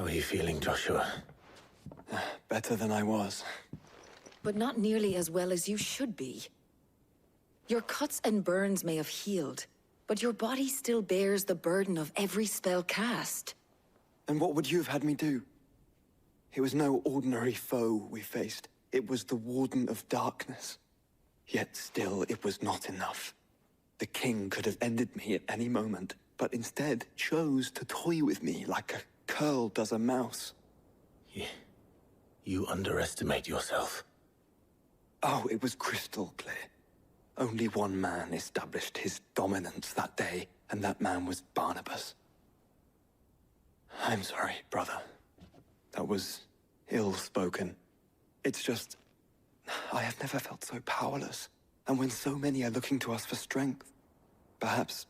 are you feeling, Joshua? Better than I was. But not nearly as well as you should be. Your cuts and burns may have healed, but your body still bears the burden of every spell cast. And what would you have had me do? It was no ordinary foe we faced. It was the Warden of Darkness. Yet still, it was not enough. The king could have ended me at any moment, but instead chose to toy with me like a curl does a mouse. You underestimate yourself. Oh, it was crystal clear. Only one man established his dominance that day, and that man was Barnabas. I'm sorry, brother. That was ill-spoken. It's just, I have never felt so powerless. And when so many are looking to us for strength, perhaps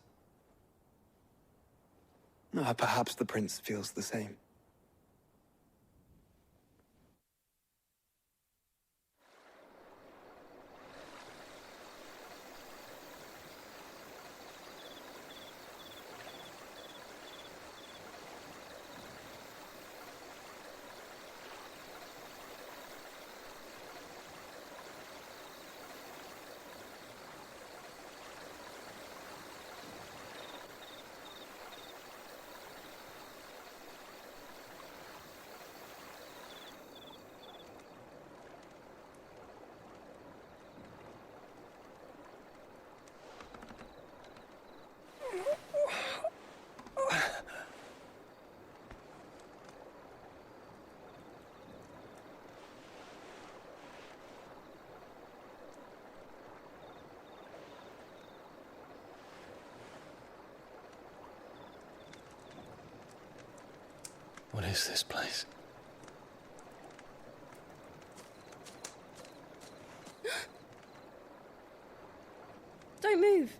the prince feels the same. What is this place? Don't move.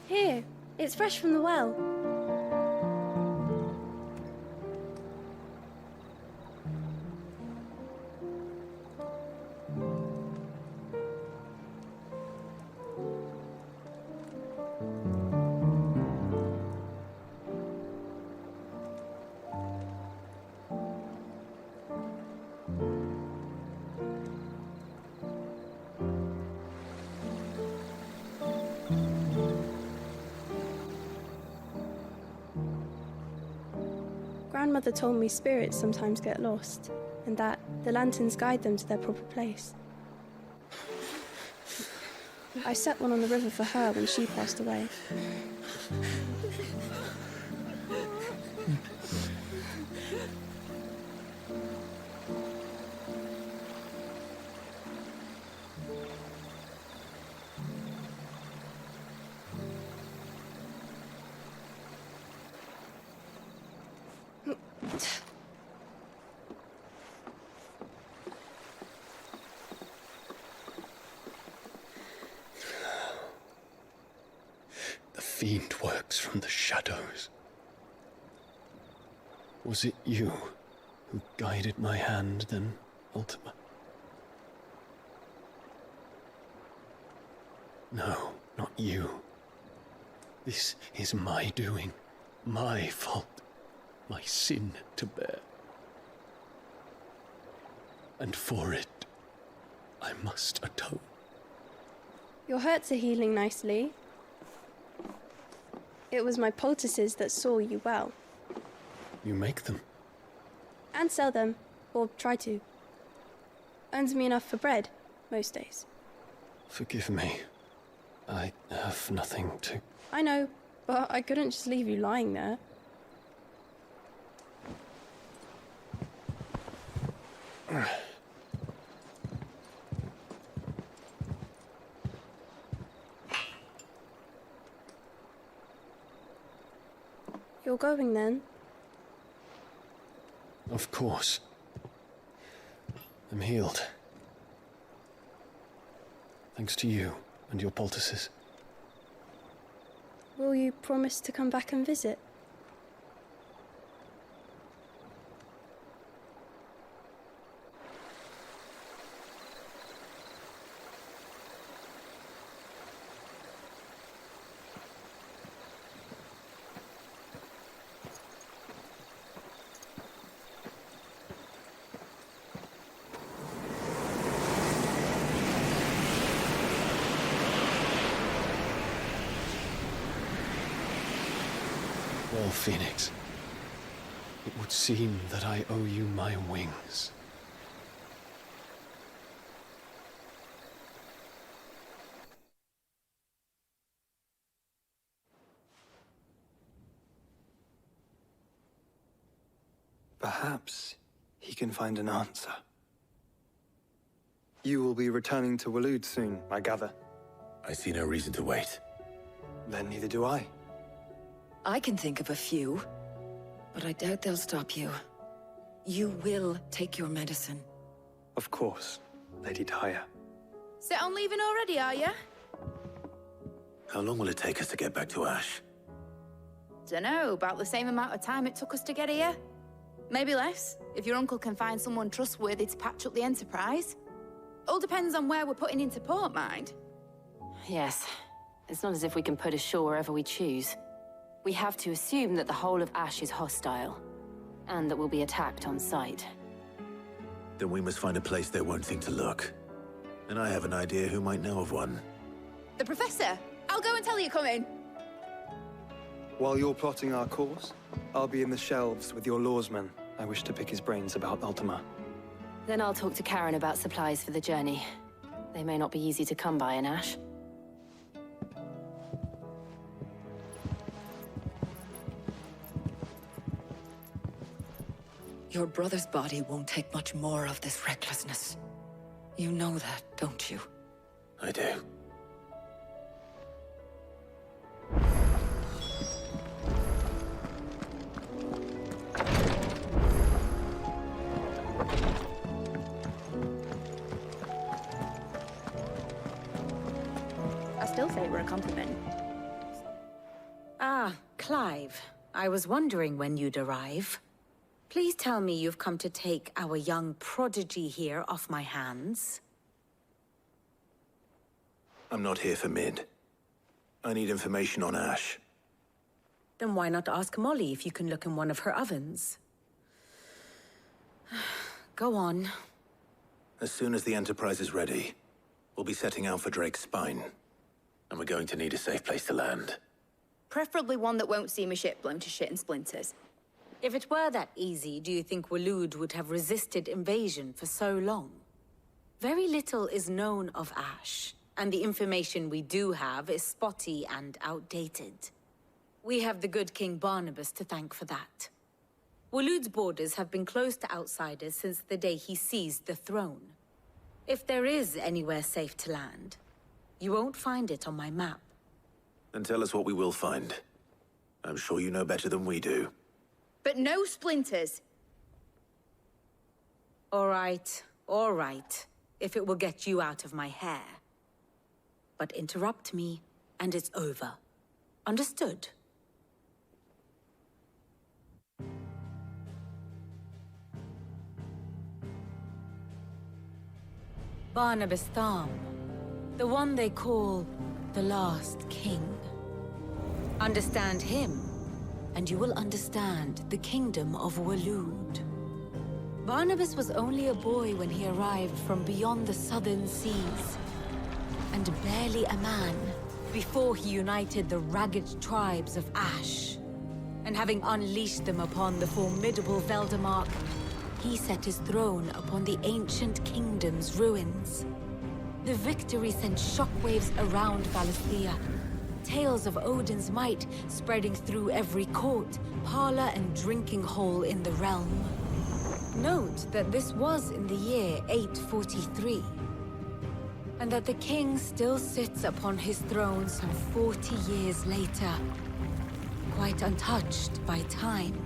Here, it's fresh from the well. Grandmother told me spirits sometimes get lost, and that the lanterns guide them to their proper place. I set one on the river for her when she passed away. The fiend works from the shadows. Was it you who guided my hand then, Ultima? No, not you. This is my doing, my fault, my sin to bear. And for it, I must atone. Your hurts are healing nicely. It was my poultices that saw you well. You make them? And sell them, or try to. Earns me enough for bread, most days. Forgive me. I have nothing to... I know, but I couldn't just leave you lying there. You're going then? Of course. I'm healed. Thanks to you and your poultices. Will you promise to come back and visit? Well, Phoenix, it would seem that I owe you my wings. Perhaps he can find an answer. You will be returning to Waloed soon, I gather. I see no reason to wait. Then neither do I. I can think of a few, but I doubt they'll stop you. You will take your medicine. Of course, Lady Daya. Set on leaving already, are you? How long will it take us to get back to Ash? Dunno, about the same amount of time it took us to get here. Maybe less, if your uncle can find someone trustworthy to patch up the Enterprise. All depends on where we're putting into port, mind. Yes. It's not as if we can put ashore wherever we choose. We have to assume that the whole of Ash is hostile, and that we'll be attacked on sight. Then we must find a place they won't think to look. And I have an idea who might know of one. The Professor! I'll go and tell you come in. While you're plotting our course, I'll be in the shelves with your lawsman. I wish to pick his brains about Ultima. Then I'll talk to Karen about supplies for the journey. They may not be easy to come by in Ash. Your brother's body won't take much more of this recklessness. You know that, don't you? I do. I still say we're a compliment. Ah, Clive. I was wondering when you'd arrive. Please tell me you've come to take our young prodigy here off my hands. I'm not here for Mid. I need information on Ash. Then why not ask Molly if you can look in one of her ovens? Go on. As soon as the Enterprise is ready, we'll be setting out for Drake's Spine. And we're going to need a safe place to land. Preferably one that won't see my ship blown to shit and splinters. If it were that easy, do you think Waloed would have resisted invasion for so long? Very little is known of Ash, and the information we do have is spotty and outdated. We have the good King Barnabas to thank for that. Waloed's borders have been closed to outsiders since the day he seized the throne. If there is anywhere safe to land, you won't find it on my map. Then tell us what we will find. I'm sure you know better than we do. But no splinters. All right, if it will get you out of my hair. But interrupt me, and it's over. Understood? Barnabas Tham, the one they call the Last King. Understand him, and you will understand the kingdom of Waloed. Barnabas was only a boy when he arrived from beyond the southern seas, and barely a man before he united the ragged tribes of Ash. And having unleashed them upon the formidable Veldamark, he set his throne upon the ancient kingdom's ruins. The victory sent shockwaves around Valisthea, tales of Odin's might spreading through every court, parlor, and drinking hole in the realm. Note that this was in the year 843, and that the king still sits upon his throne some 40 years later, quite untouched by time.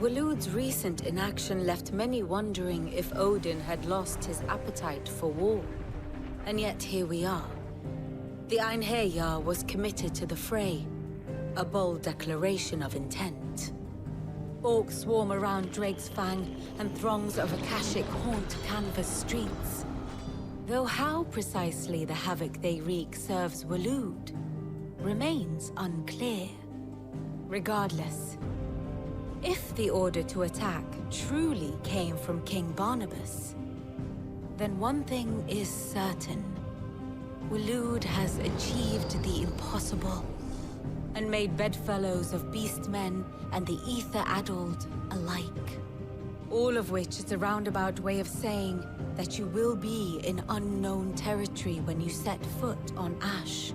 Waloed's recent inaction left many wondering if Odin had lost his appetite for war. And yet here we are. The Einherjar was committed to the fray, a bold declaration of intent. Orcs swarm around Drake's Fang, and throngs of Akashic haunt canvas streets. Though how precisely the havoc they wreak serves Waloed remains unclear. Regardless, if the order to attack truly came from King Barnabas, then one thing is certain. Waloed has achieved the impossible, and made bedfellows of beastmen and the ether-addled alike. All of which is a roundabout way of saying that you will be in unknown territory when you set foot on Ash.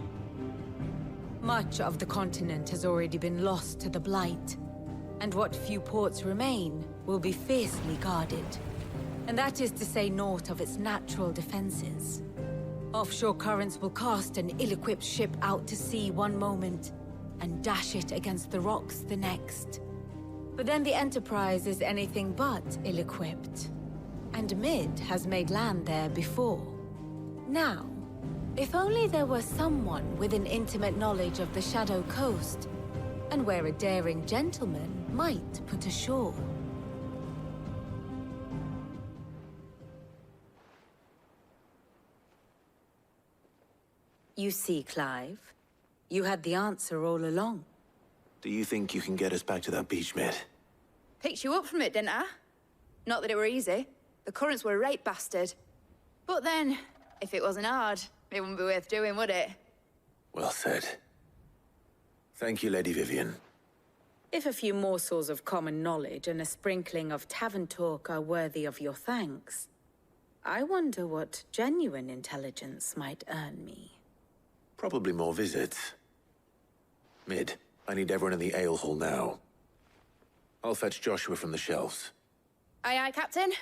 Much of the continent has already been lost to the Blight, and what few ports remain will be fiercely guarded. And that is to say naught of its natural defenses. Offshore currents will cast an ill-equipped ship out to sea one moment, and dash it against the rocks the next. But then the Enterprise is anything but ill-equipped. And Mid has made land there before. Now, if only there were someone with an intimate knowledge of the Shadow Coast, and where a daring gentleman might put ashore. You see, Clive, you had the answer all along. Do you think you can get us back to that beach, Mid? Picked you up from it, didn't I? Not that it were easy. The currents were a right bastard. But then, if it wasn't hard, it wouldn't be worth doing, would it? Well said. Thank you, Lady Vivian. If a few morsels of common knowledge and a sprinkling of tavern talk are worthy of your thanks, I wonder what genuine intelligence might earn me. Probably more visits. Mid, I need everyone in the ale hall now. I'll fetch Joshua from the shelves. Aye, aye, Captain.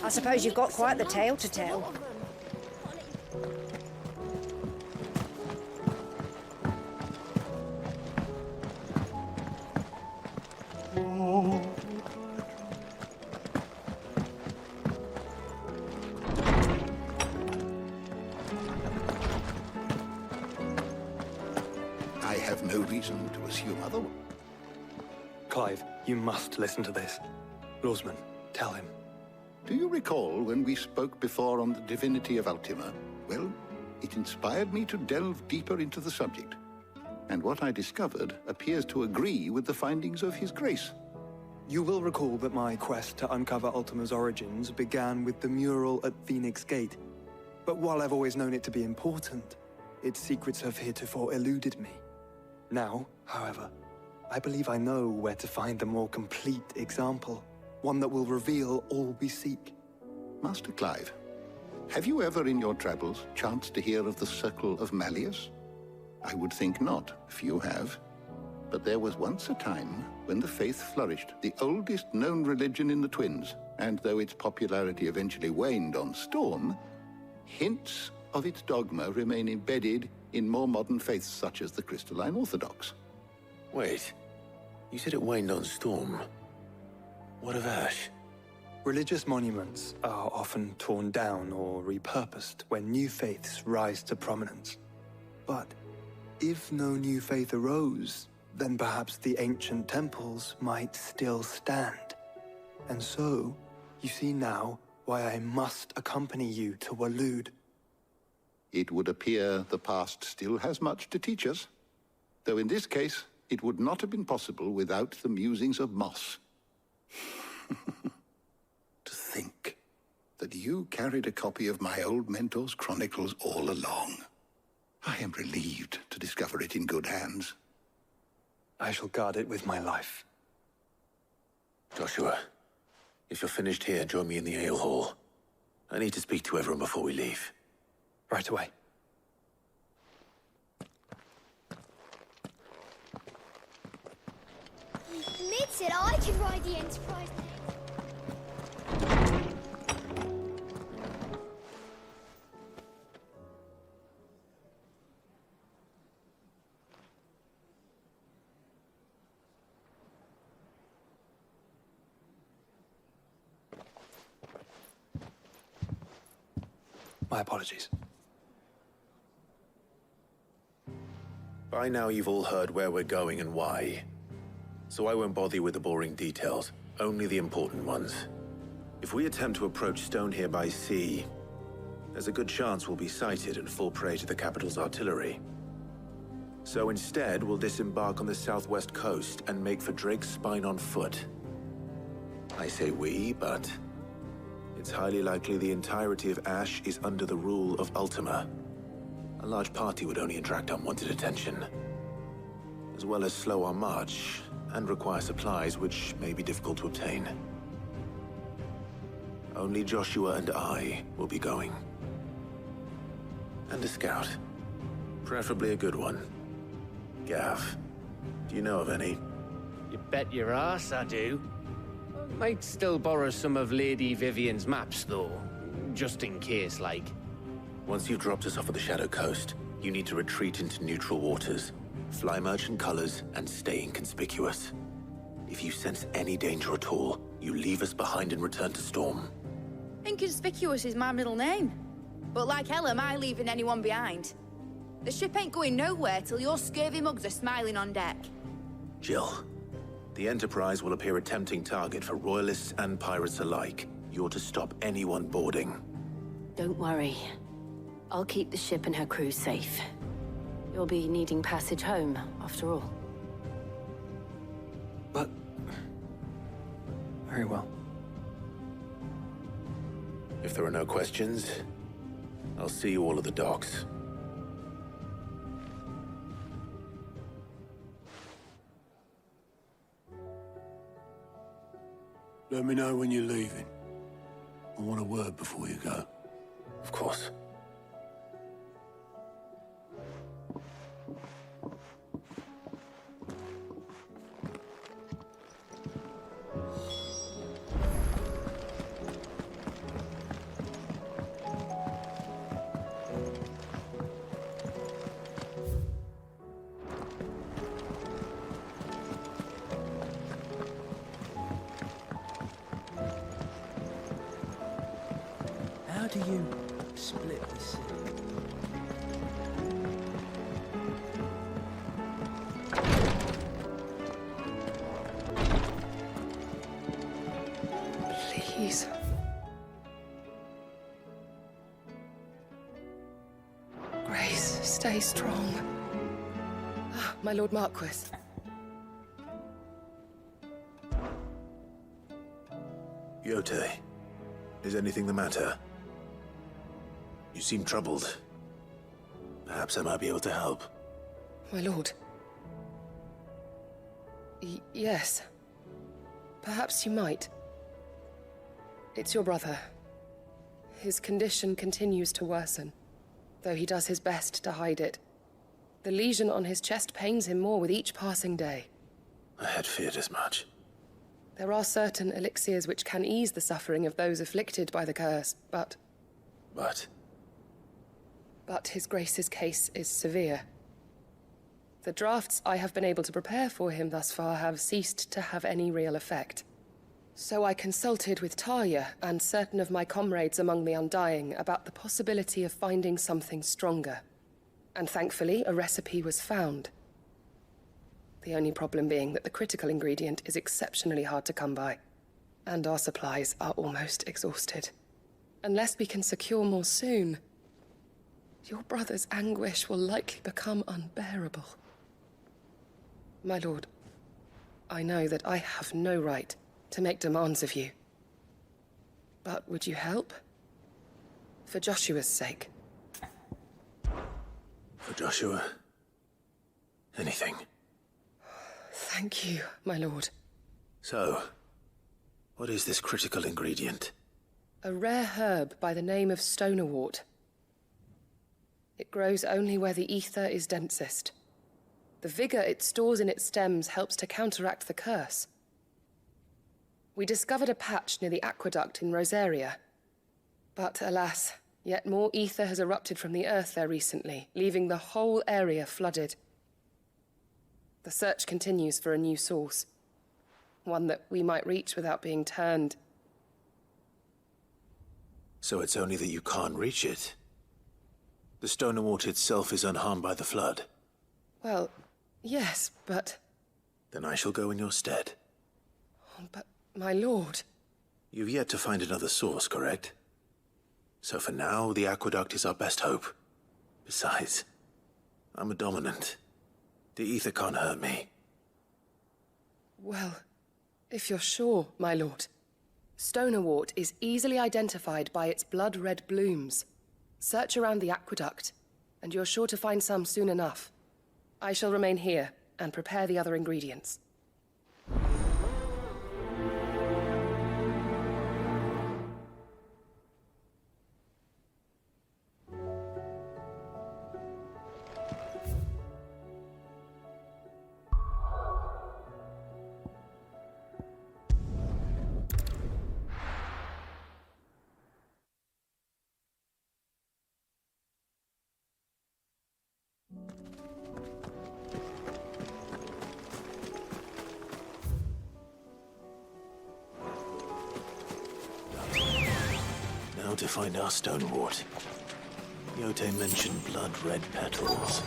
I suppose you've got quite the tale to tell. I have no reason to assume otherwise. Clive, you must listen to this. Lawsman, tell him. Do you recall when we spoke before on the divinity of Ultima? Well, it inspired me to delve deeper into the subject. And what I discovered appears to agree with the findings of His Grace. You will recall that my quest to uncover Ultima's origins began with the mural at Phoenix Gate. But while I've always known it to be important, its secrets have heretofore eluded me. Now, however, I believe I know where to find the more complete example. One that will reveal all we seek. Master Clive, have you ever in your travels chanced to hear of the Circle of Malleus? I would think not, few have. But there was once a time when the faith flourished, the oldest known religion in the Twins, and though its popularity eventually waned on Storm, hints of its dogma remain embedded in more modern faiths such as the Crystalline Orthodox. Wait, you said it waned on Storm. What of Ash? Religious monuments are often torn down or repurposed when new faiths rise to prominence. But if no new faith arose, then perhaps the ancient temples might still stand. And so, you see now why I must accompany you to Waloed. It would appear the past still has much to teach us, though in this case, it would not have been possible without the musings of Moss. To think that you carried a copy of my old mentor's chronicles all along. I am relieved to discover it in good hands. I shall guard it with my life. Joshua, if you're finished here, join me in the ale hall. I need to speak to everyone before we leave. Right away. Mid said I could ride the Enterprise. My apologies. By now you've all heard where we're going and why. So I won't bother you with the boring details, only the important ones. If we attempt to approach Stone here by sea, there's a good chance we'll be sighted and fall prey to the capital's artillery. So instead, we'll disembark on the southwest coast and make for Drake's Spine on foot. I say we, but it's highly likely the entirety of Ash is under the rule of Ultima. A large party would only attract unwanted attention, as well as slow our march and require supplies which may be difficult to obtain. Only Joshua and I will be going. And a scout. Preferably a good one. Gav, do you know of any? You bet your ass I do. Might still borrow some of Lady Vivian's maps, though. Just in case, like. Once you've dropped us off at the Shadow Coast, you need to retreat into neutral waters, fly merchant colors, and stay inconspicuous. If you sense any danger at all, you leave us behind and return to Storm. Inconspicuous is my middle name. But like hell am I leaving anyone behind. The ship ain't going nowhere till your scurvy mugs are smiling on deck. Jill, the Enterprise will appear a tempting target for royalists and pirates alike. You're to stop anyone boarding. Don't worry. I'll keep the ship and her crew safe. You'll be needing passage home, after all. But... very well. If there are no questions, I'll see you all at the docks. Let me know when you're leaving. I want a word before you go. Of course. How do you split the city? Please. Grace, stay strong. Ah, my Lord Marquis. Yote, is anything the matter? You seem troubled. Perhaps I might be able to help. My lord. Yes. Perhaps you might. It's your brother. His condition continues to worsen, though he does his best to hide it. The lesion on his chest pains him more with each passing day. I had feared as much. There are certain elixirs which can ease the suffering of those afflicted by the curse, but... But His Grace's case is severe. The drafts I have been able to prepare for him thus far have ceased to have any real effect. So I consulted with Talia and certain of my comrades among the Undying about the possibility of finding something stronger. And thankfully, a recipe was found. The only problem being that the critical ingredient is exceptionally hard to come by, and our supplies are almost exhausted. Unless we can secure more soon, your brother's anguish will likely become unbearable. My lord, I know that I have no right to make demands of you. But would you help? For Joshua's sake. For Joshua? Anything. Thank you, my lord. So, what is this critical ingredient? A rare herb by the name of stonerwort. It grows only where the ether is densest. The vigor it stores in its stems helps to counteract the curse. We discovered a patch near the aqueduct in Rosaria. But alas, yet more ether has erupted from the earth there recently, leaving the whole area flooded. The search continues for a new source. One that we might reach without being turned. So it's only that you can't reach it. The stonerwort itself is unharmed by the flood. Well, yes, but... Then I shall go in your stead. But, my lord... You've yet to find another source, correct? So for now, the aqueduct is our best hope. Besides, I'm a dominant. The ether can't hurt me. Well, if you're sure, my lord. Stonerwort is easily identified by its blood-red blooms. Search around the aqueduct, and you're sure to find some soon enough. I shall remain here and prepare the other ingredients. Now to find our stonerwort. Yote mentioned blood-red petals.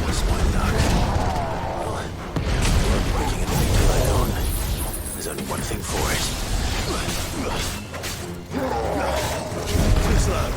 Just my luck. Well, I'm breaking anything to lie on. There's only one thing for it. Too slow.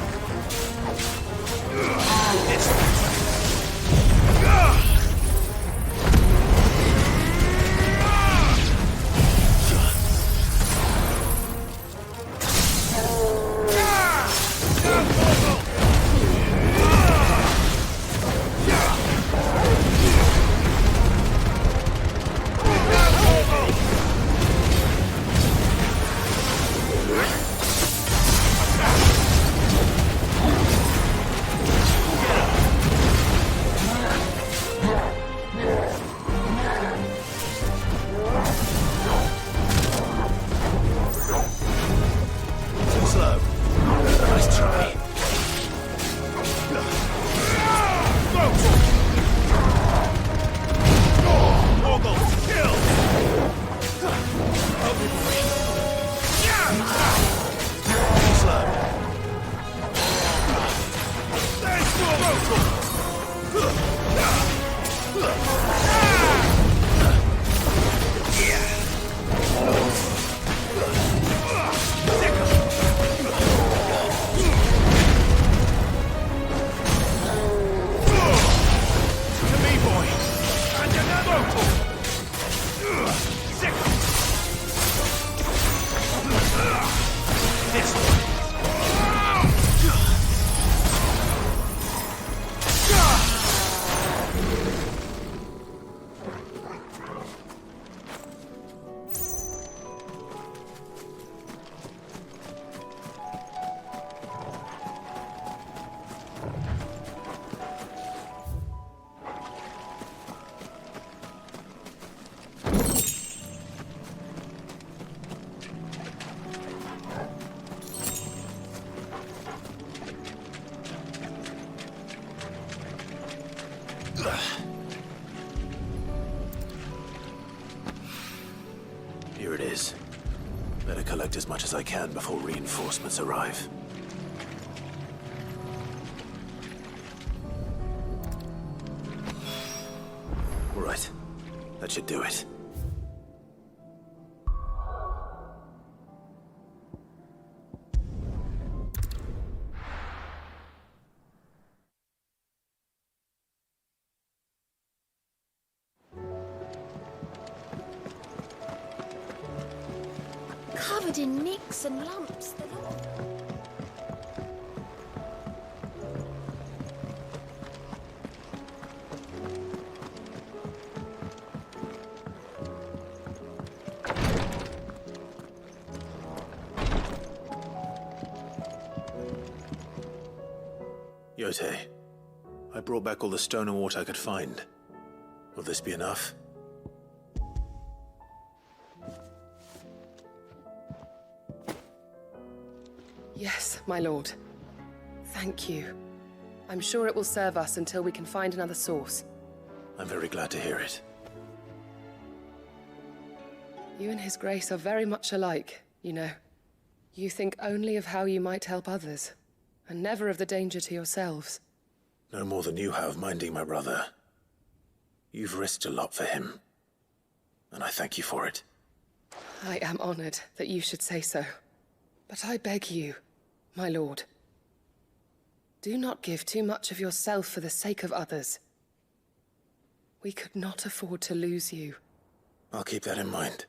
Here it is. Better collect as much as I can before reinforcements arrive. Right. That should do it. Covered in nicks and lumps. Lotte. I brought back all the stone and water I could find. Will this be enough? Yes, my lord. Thank you. I'm sure it will serve us until we can find another source. I'm very glad to hear it. You and His Grace are very much alike, you know. You think only of how you might help others, and never of the danger to yourselves. No more than you have minding my brother. You've risked a lot for him, and I thank you for it. I am honored that you should say so. But I beg you, my lord, do not give too much of yourself for the sake of others. We could not afford to lose you. I'll keep that in mind.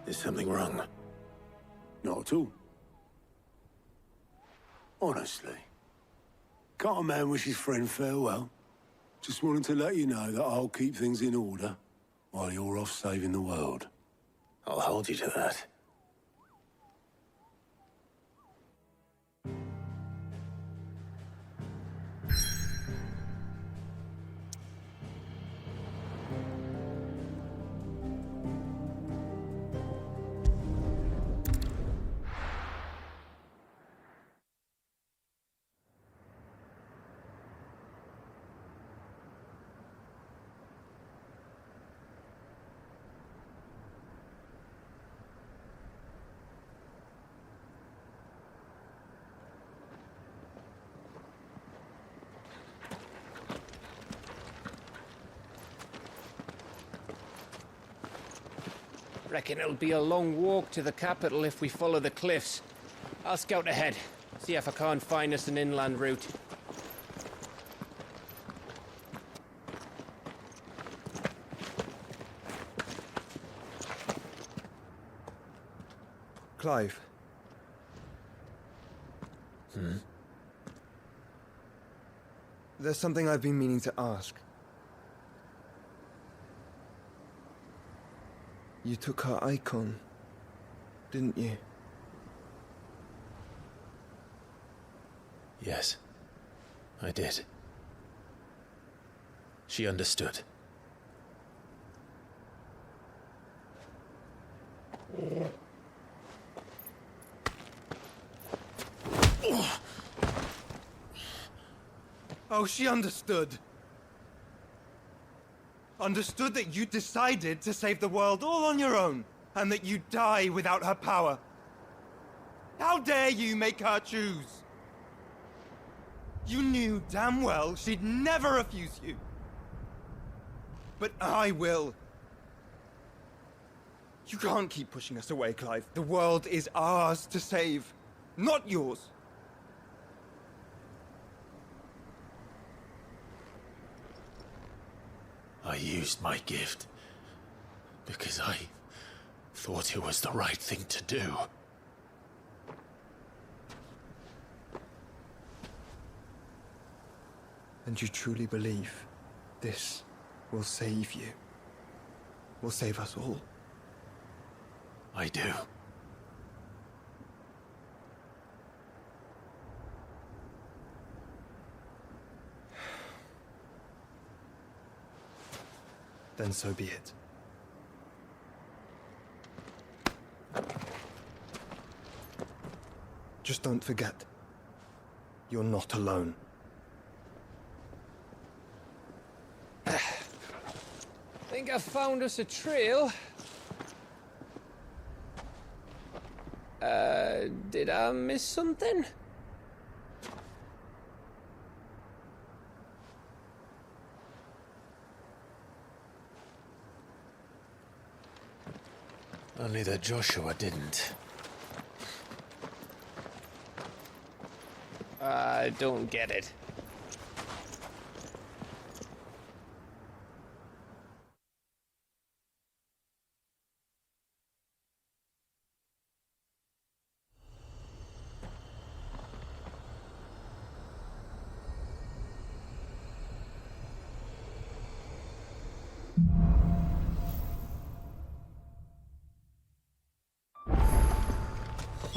Is something wrong? Not at all. Honestly. Can't a man wish his friend farewell? Just wanted to let you know that I'll keep things in order while you're off saving the world. I'll hold you to that. Reckon it'll be a long walk to the capital if we follow the cliffs. I'll scout ahead, see if I can't find us an inland route. Clive. There's something I've been meaning to ask. You took her icon, didn't you? Yes, I did. She understood. Oh, she understood. Understood that you decided to save the world all on your own, and that you'd die without her power. How dare you make her choose? You knew damn well she'd never refuse you. But I will. You can't keep pushing us away, Clive. The world is ours to save, not yours. I used my gift because I thought it was the right thing to do. And you truly believe this will save you? Will save us all? I do. Then so be it. Just don't forget, you're not alone. Think I found us a trail. Did I miss something? Only that Joshua didn't. I don't get it.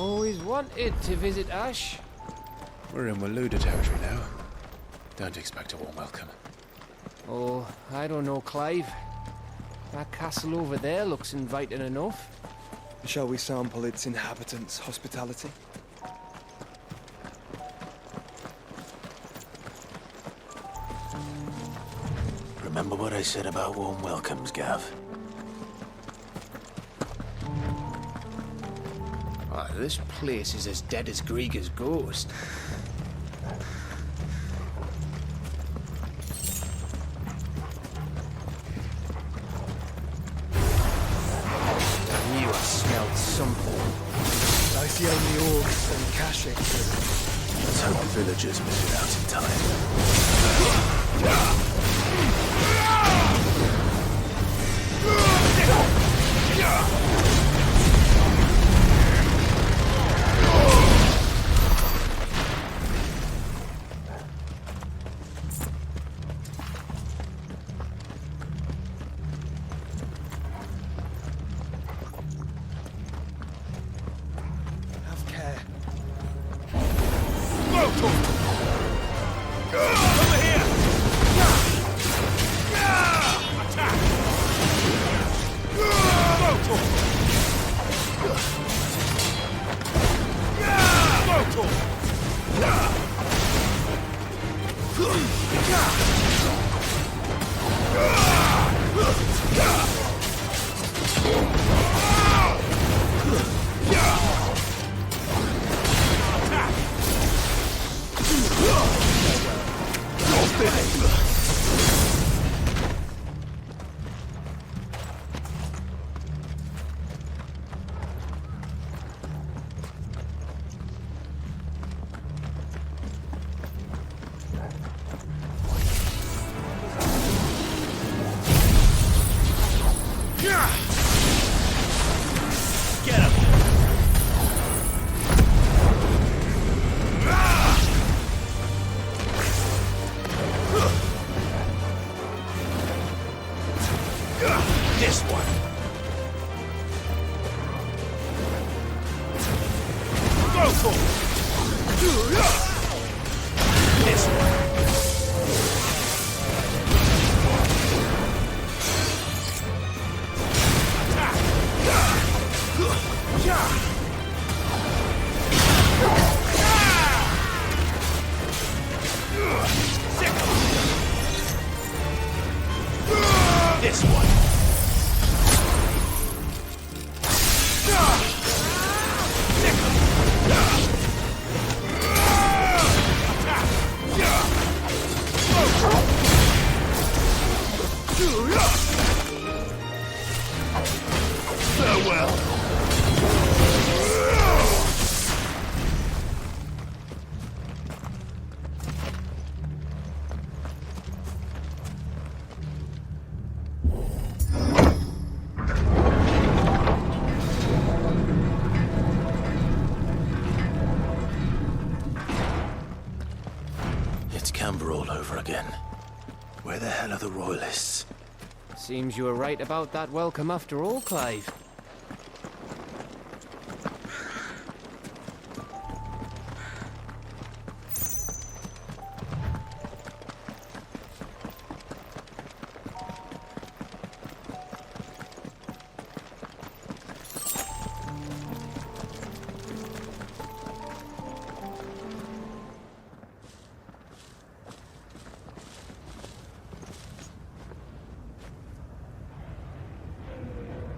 Always wanted to visit Ash. We're in Waluda territory now. Don't expect a warm welcome. Oh, I don't know, Clive. That castle over there looks inviting enough. Shall we sample its inhabitants' hospitality? Remember what I said about warm welcomes, Gav? Oh, this place is as dead as Greagor's ghost. I knew I smelled something. I see only orcs and cachets. Let's hope the villagers move it out in time. Have care. Over here! Attack! This one. Go for This one. This one. farewell. It's Camber all over again. Where the hell are the Royalists? Seems you were right about that welcome after all, Clive.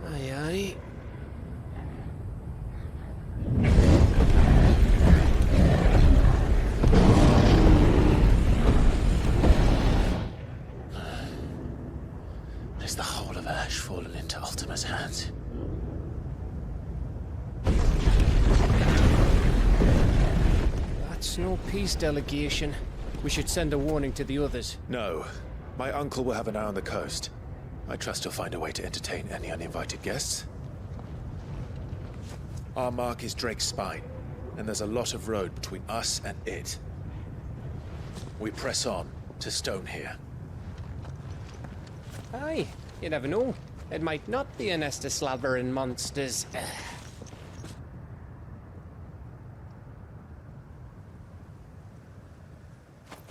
Aye, aye. Is the whole of Ash fallen into Ultima's hands? That's no peace delegation. We should send a warning to the others. No. My uncle will have an eye on the coast. I trust he'll find a way to entertain any uninvited guests. Our mark is Drake's Spine, and there's a lot of road between us and it. We press on to Stone here. Aye, you never know. It might not be a nest of slabbering monsters.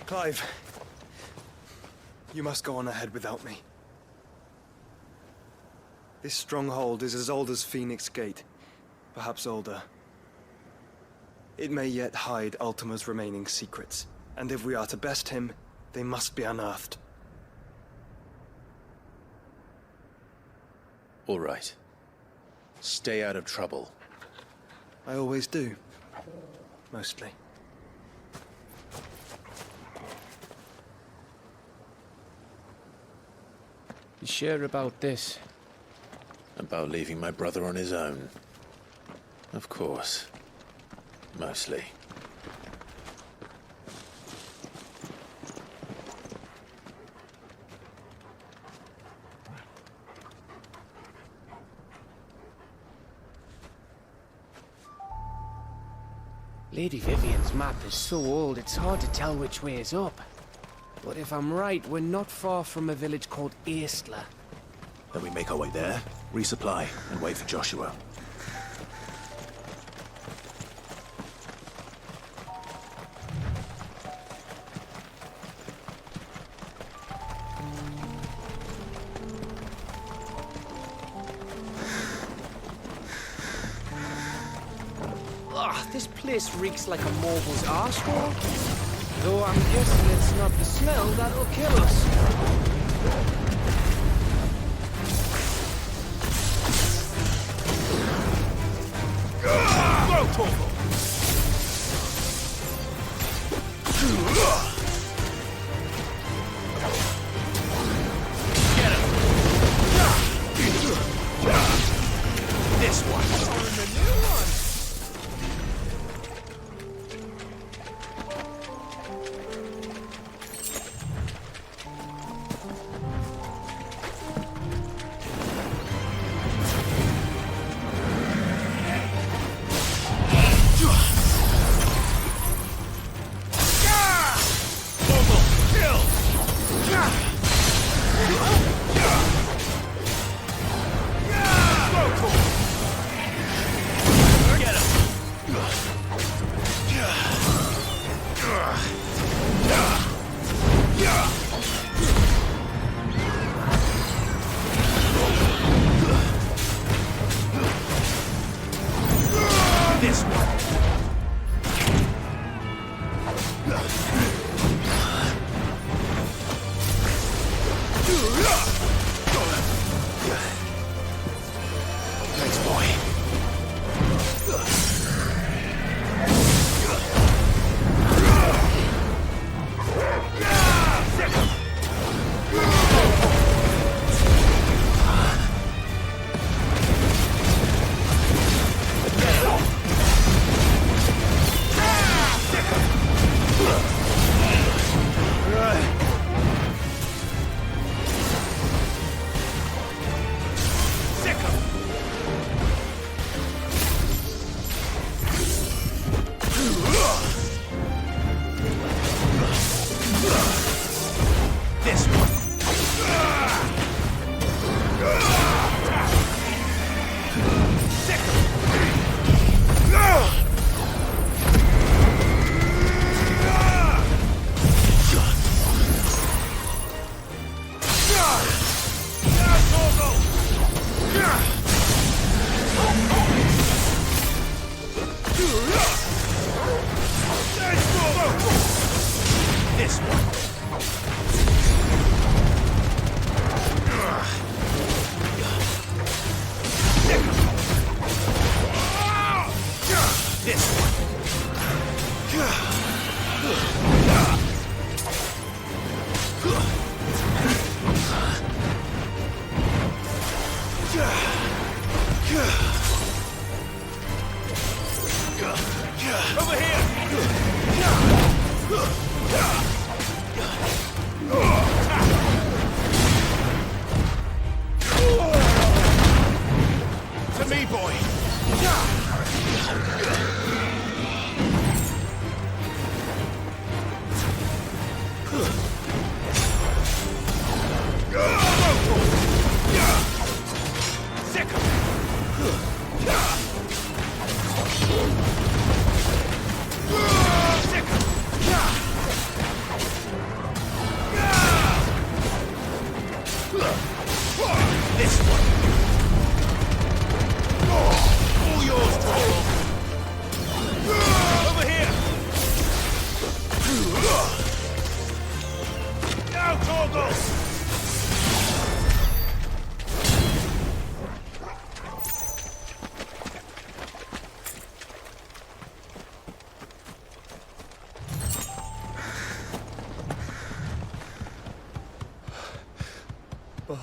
Clive, you must go on ahead without me. This stronghold is as old as Phoenix Gate, perhaps older. It may yet hide Ultima's remaining secrets, and if we are to best him, they must be unearthed. All right. Stay out of trouble. I always do. Mostly. You sure about this? About leaving my brother on his own? Of course. Mostly. Lady Vivian's map is so old it's hard to tell which way is up. But if I'm right, we're not far from a village called Aistla. Then we make our way there, resupply, and wait for Joshua. This place reeks like a morble's arsehole. Though I'm guessing it's not the smell that'll kill us. This one. The new one. Over here!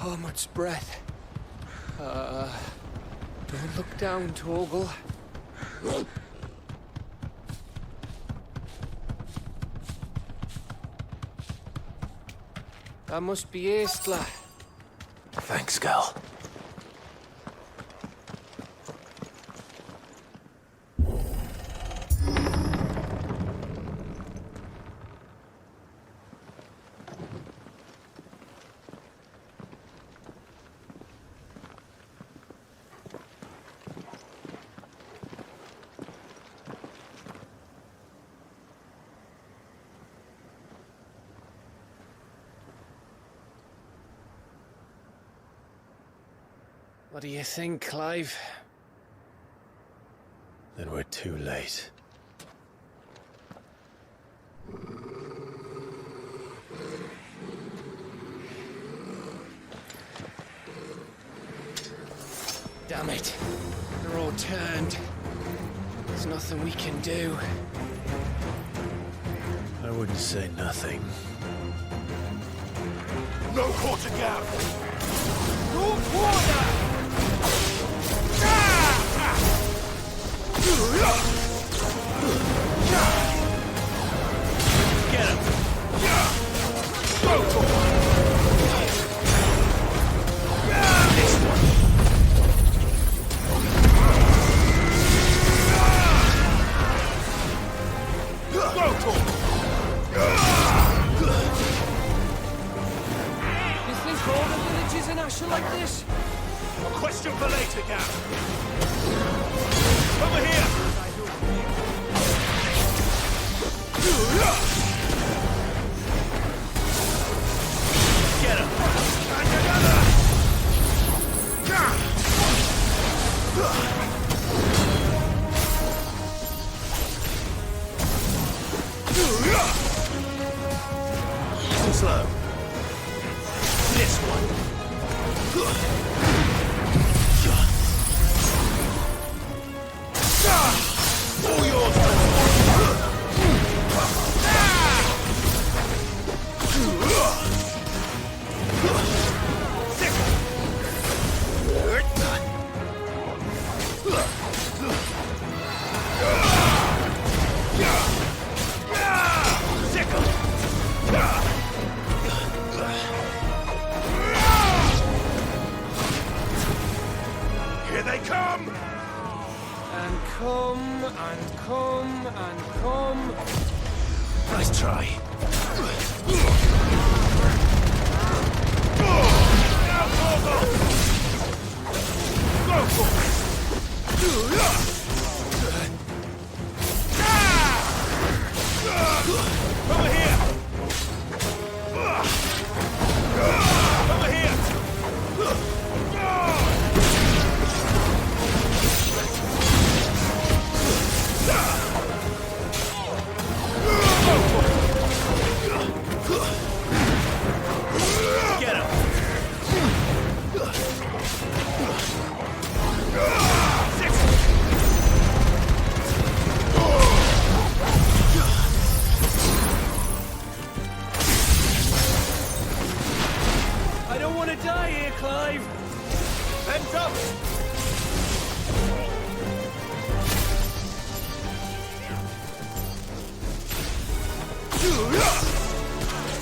Oh, much breath. Don't look down, Torgal. That must be Aistla. Thanks, Gal. What do you think, Clive? Then we're too late. Damn it. They're all turned. There's nothing we can do. I wouldn't say nothing. No quarter gap! No quarter! Get him! Go for it! This one! Go for it! You think all the villages in Ash are like this? A question for later, Gap. Over here! Get him! And another! Slow. This one. All yours. Here they come! And come, and come, and come. Nice try. Now, Torgal! Go for it! Over here! Over here! Get him! I don't want to die here, Clive. Pent up!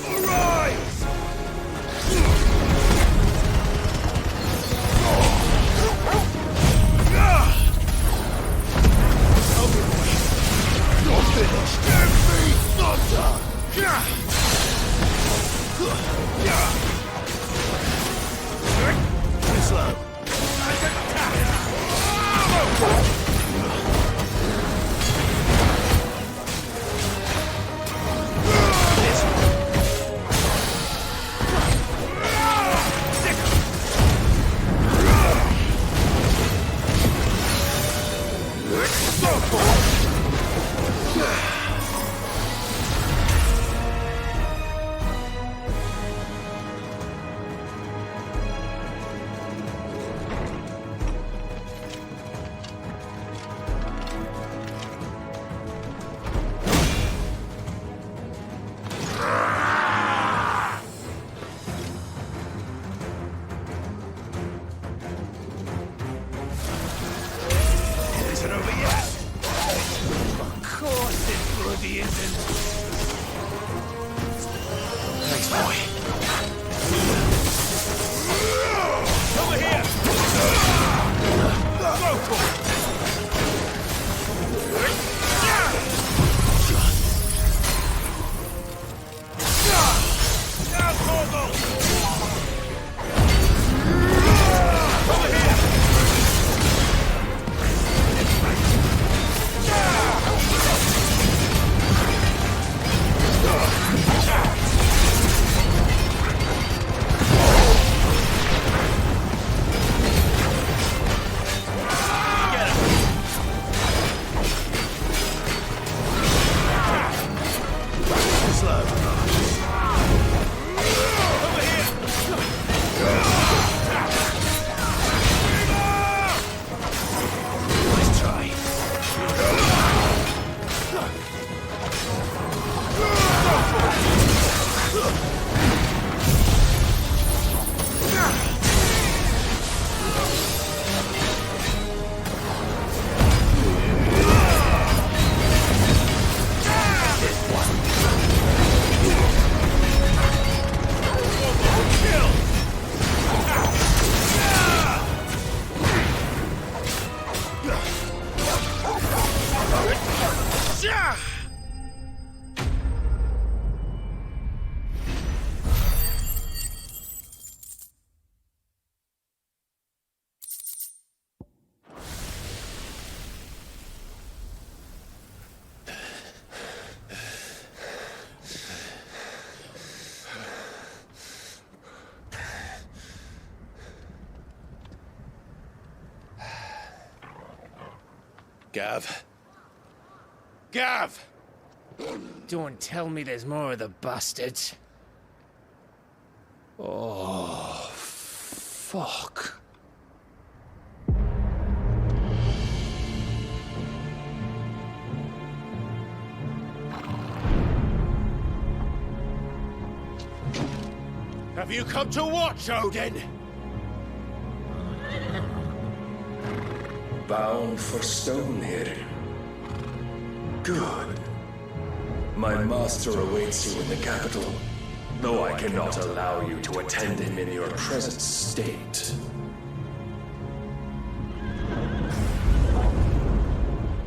Arise! You're finished! Give me thunder! Too slow. This the engine. Thanks, boy. Over here! Go for it! Now, Corvo! Over here! Gav. Gav! Don't tell me there's more of the bastards. Oh, fuck. Have you come to watch, Odin? Bound for stone here. Good. My master awaits you in the capital, though I cannot allow you to attend him in your present state.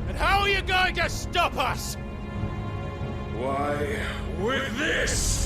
And how are you going to stop us? Why, with this!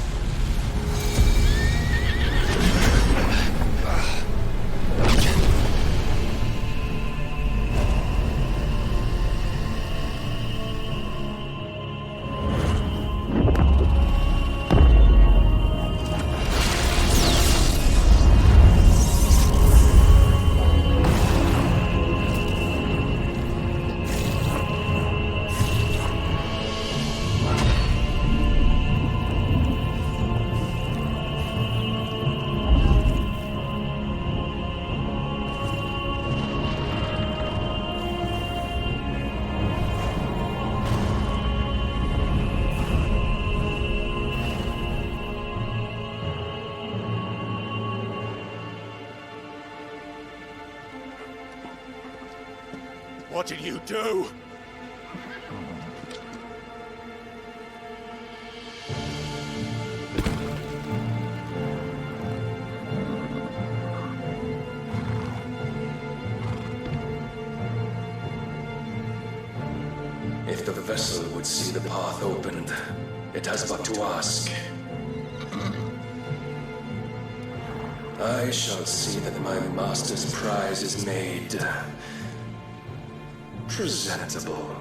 What did you do? If the vessel would see the path opened, it has but to ask. I shall see that my master's prize is made presentable.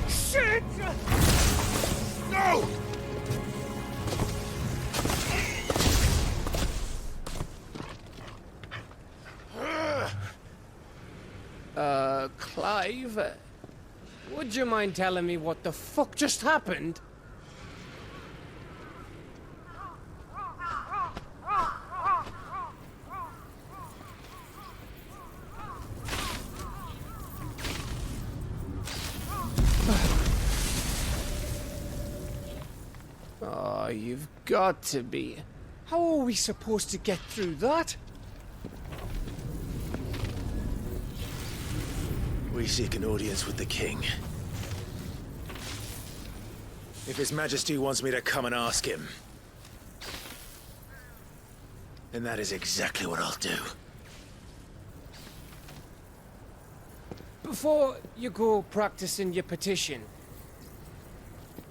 Shit! No! Clive, would you mind telling me what the fuck just happened? Oh, you've got to be. How are we supposed to get through that? We seek an audience with the king. If His Majesty wants me to come and ask him, then that is exactly what I'll do. Before you go practicing your petition,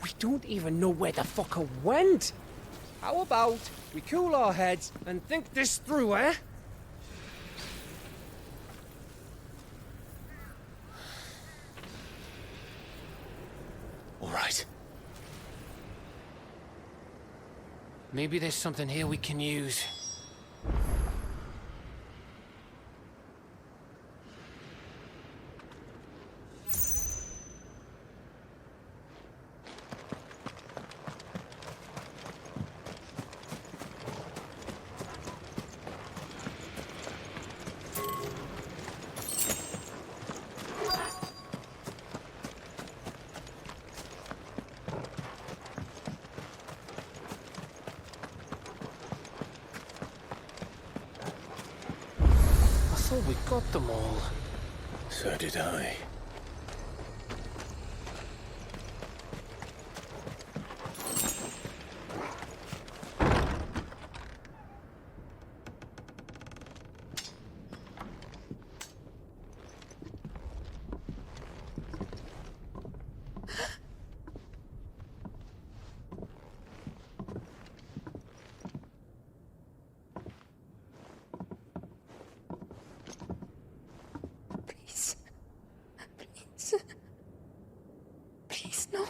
we don't even know where the fucker went. How about we cool our heads and think this through, eh? All right. Maybe there's something here we can use. I thought we got them all. So did I. Please, no.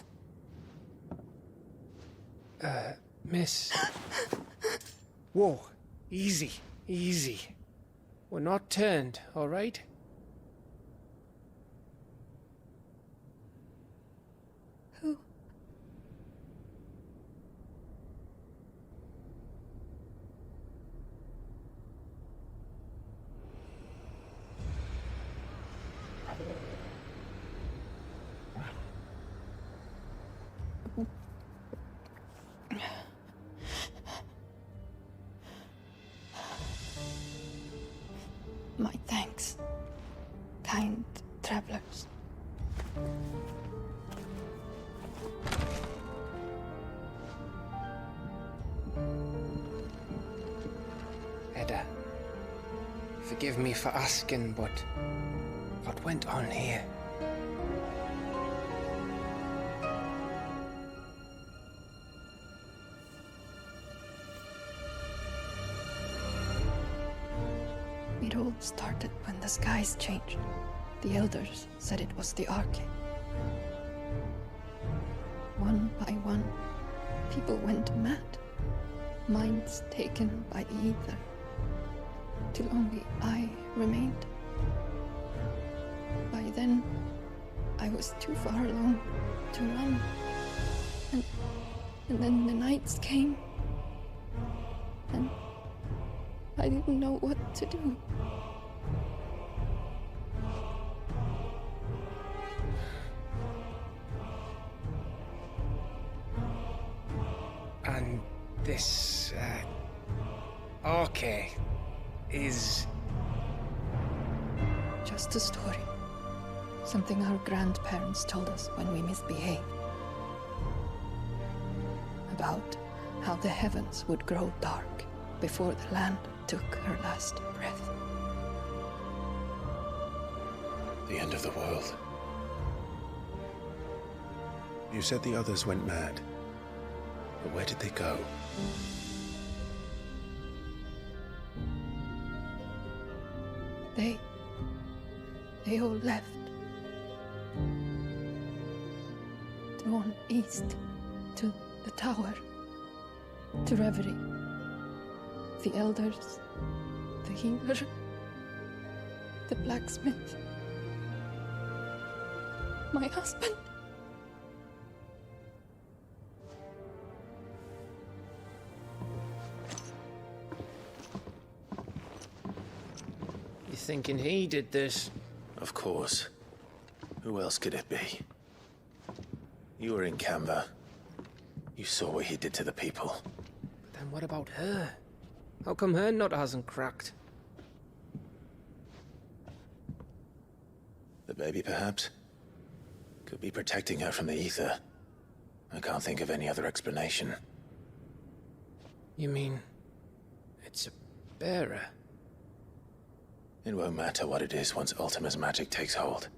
Miss. Whoa, easy, easy. We're not turned, all right? Who? My thanks, kind travelers. Edda, forgive me for asking, but what went on here? It all started when the skies changed. The elders said it was the Arcade. One by one, people went mad. Minds taken by the ether. Till only I remained. By then, I was too far along to run. And then the nights came. And I didn't know what to do. And this, Arcade is... Just a story. Something our grandparents told us when we misbehaved. About how the heavens would grow dark before the land took her last breath. The end of the world. You said the others went mad. But where did they go? They all left. Drawn east to the tower, to reverie. The elders, the healer, the blacksmith, my husband. You thinking he did this? Of course. Who else could it be? You were in Canva. You saw what he did to the people. But then what about her? How come her nut hasn't cracked? The The baby, perhaps? Could be protecting her from the ether. I can't think of any other explanation. You mean... it's a bearer? It won't matter what it is once Ultima's magic takes hold.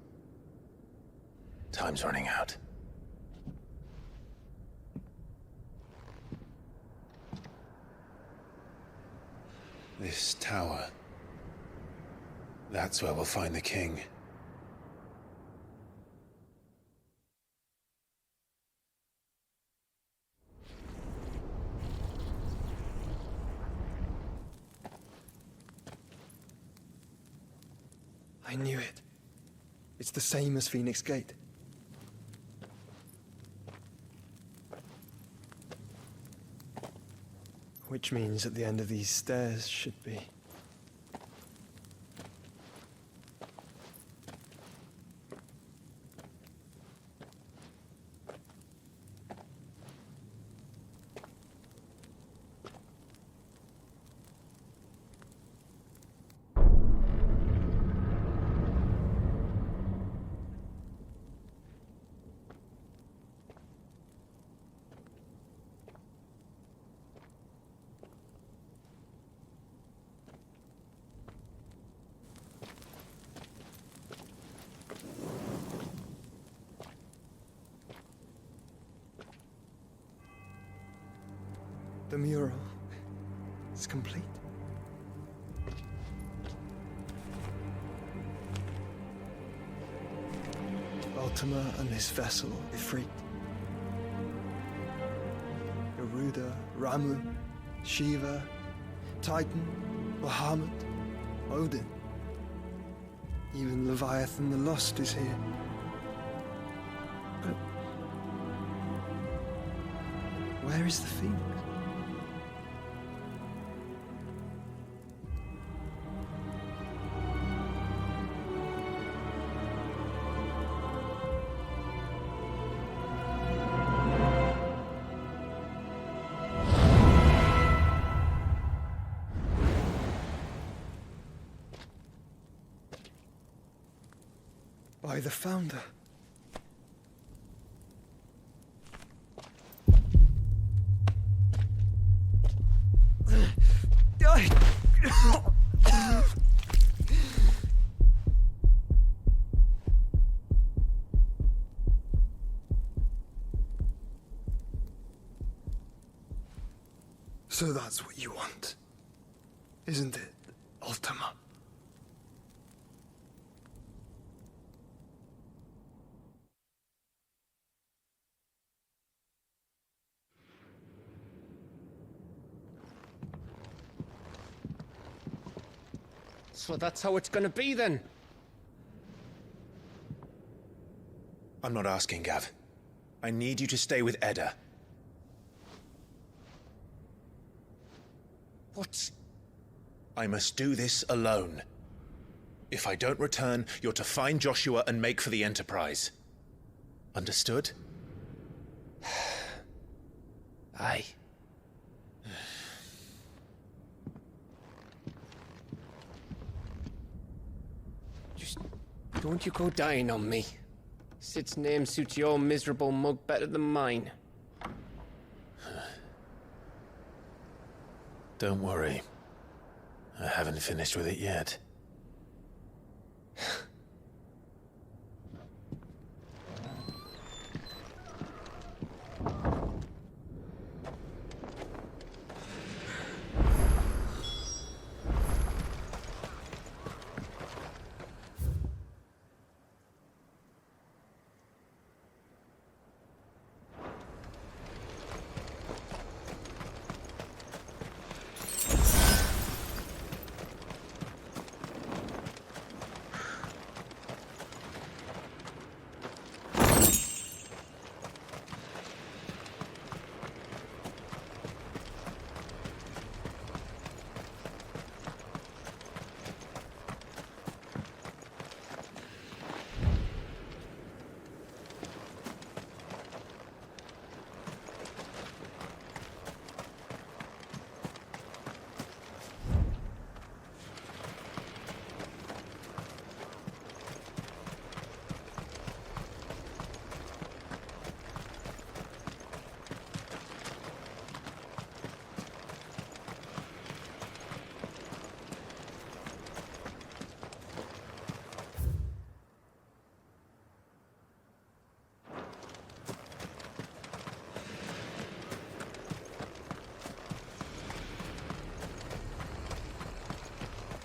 Time's running out. This tower. That's where we'll find the king. I knew it. It's the same as Phoenix Gate. Which means at the end of these stairs should be... The mural is complete. Ultima and his vessel, Ifrit. Garuda, Ramu, Shiva, Titan, Bahamut, Odin. Even Leviathan the Lost is here. But where is the Phoenix? By the Founder. So that's what you want, isn't it, Ultima? So that's how it's gonna be then? I'm not asking, Gav. I need you to stay with Edda. What? I must do this alone. If I don't return, you're to find Joshua and make for the Enterprise. Understood? Aye. Just don't you go dying on me. Sid's name suits your miserable mug better than mine. Don't worry. I haven't finished with it yet.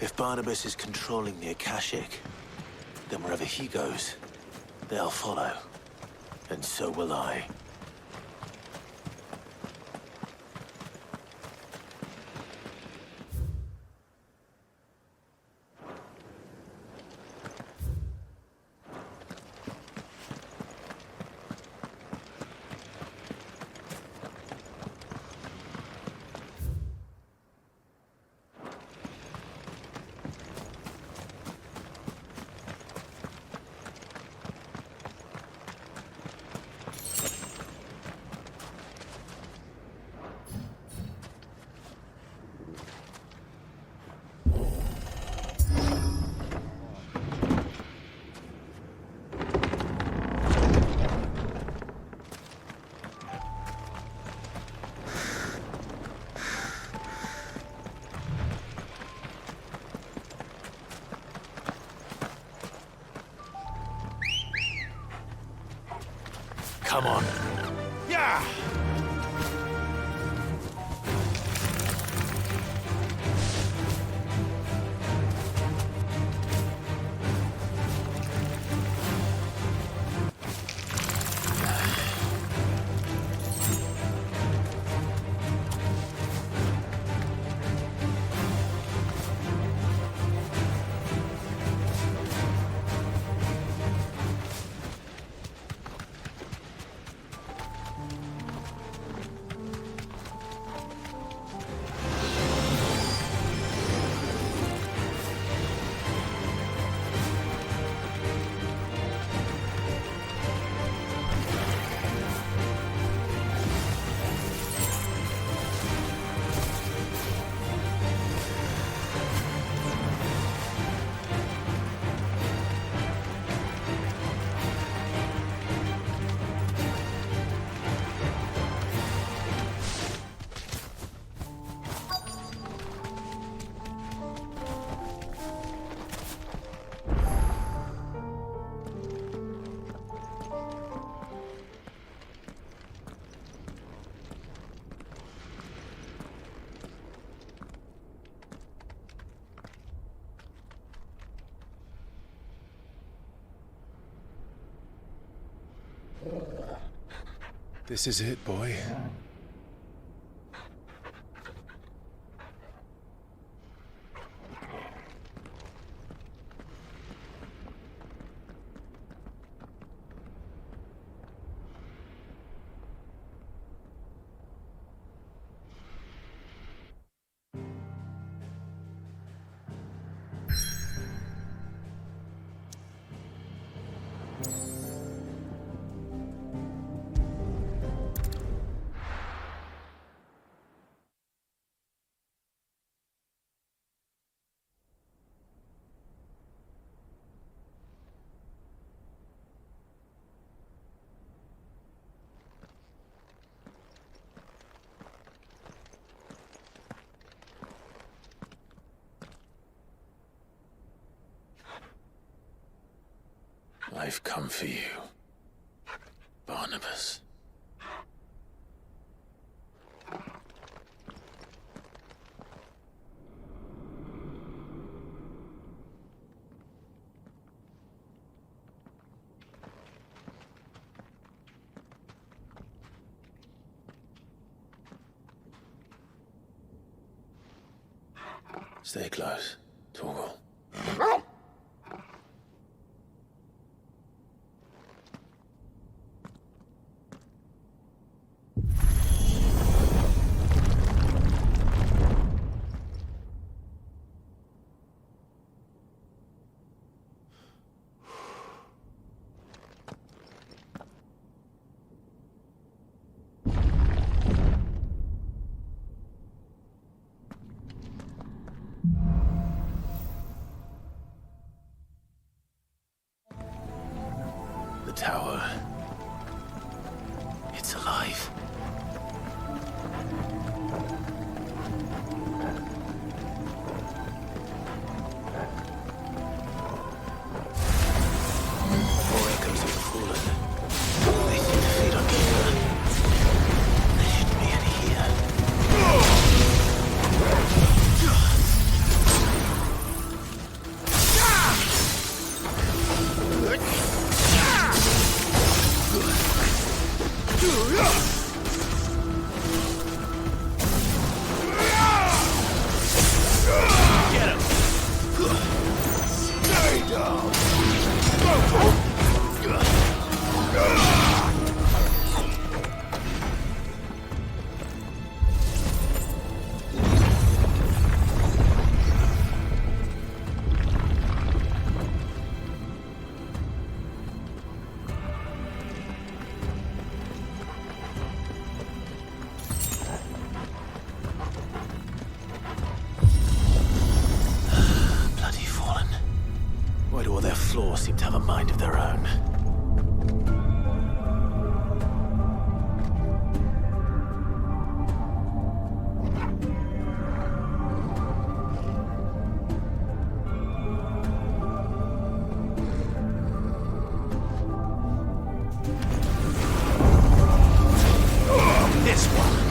If Barnabas is controlling the Akashic, then wherever he goes, they'll follow. And so will I. Come on. Yeah! This is it, boy. I've come for you, Barnabas. Stay close, Torgal. The tower. It's alive. More echoes have fallen. They seem to feed on ether. There shouldn't be any here. floor seem to have a mind of their own. This one.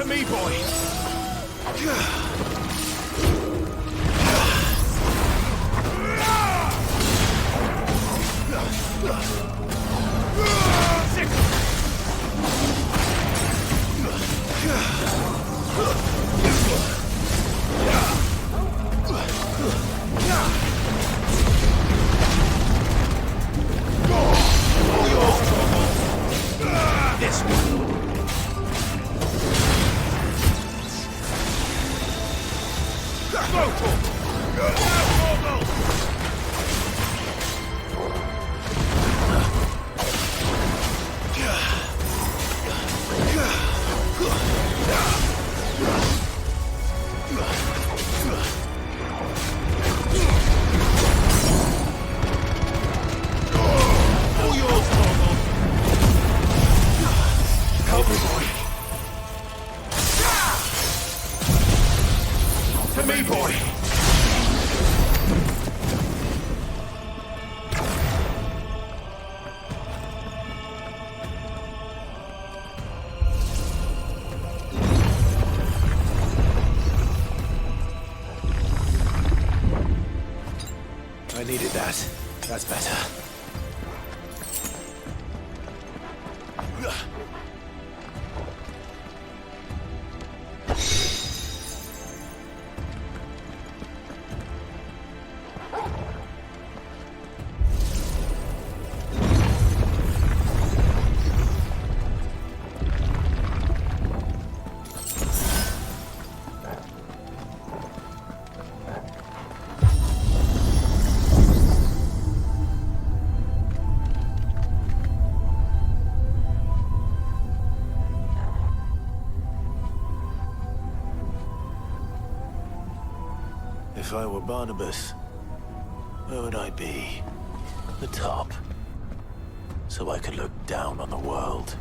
To me, boy! This one. To me, boy! I needed that. That's better. If I were Barnabas, where would I be? The top. So I could look down on the world.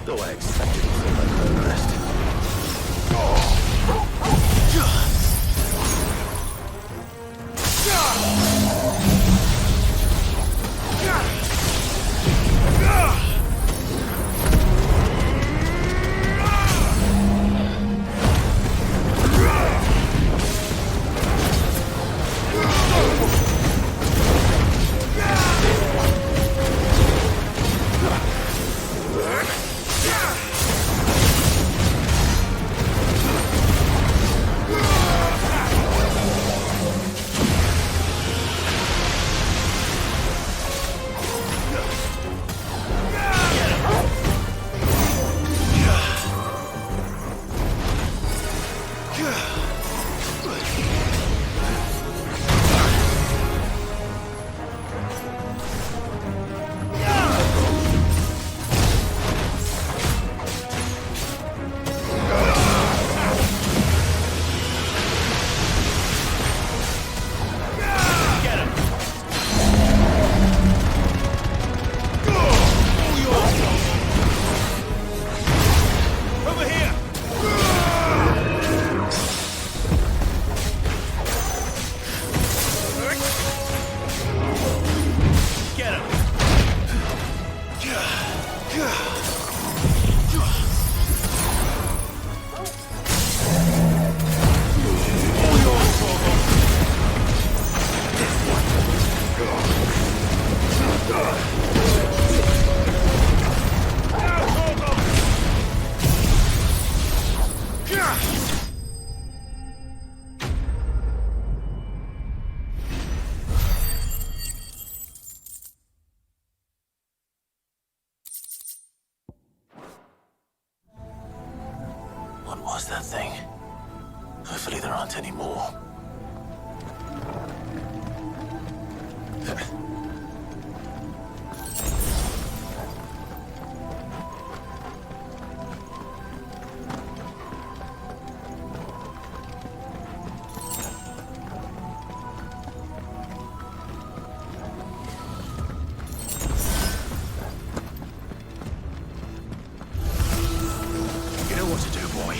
Though I expected to feel like the rest. What was that thing? Hopefully there aren't any more. You know what to do, boy.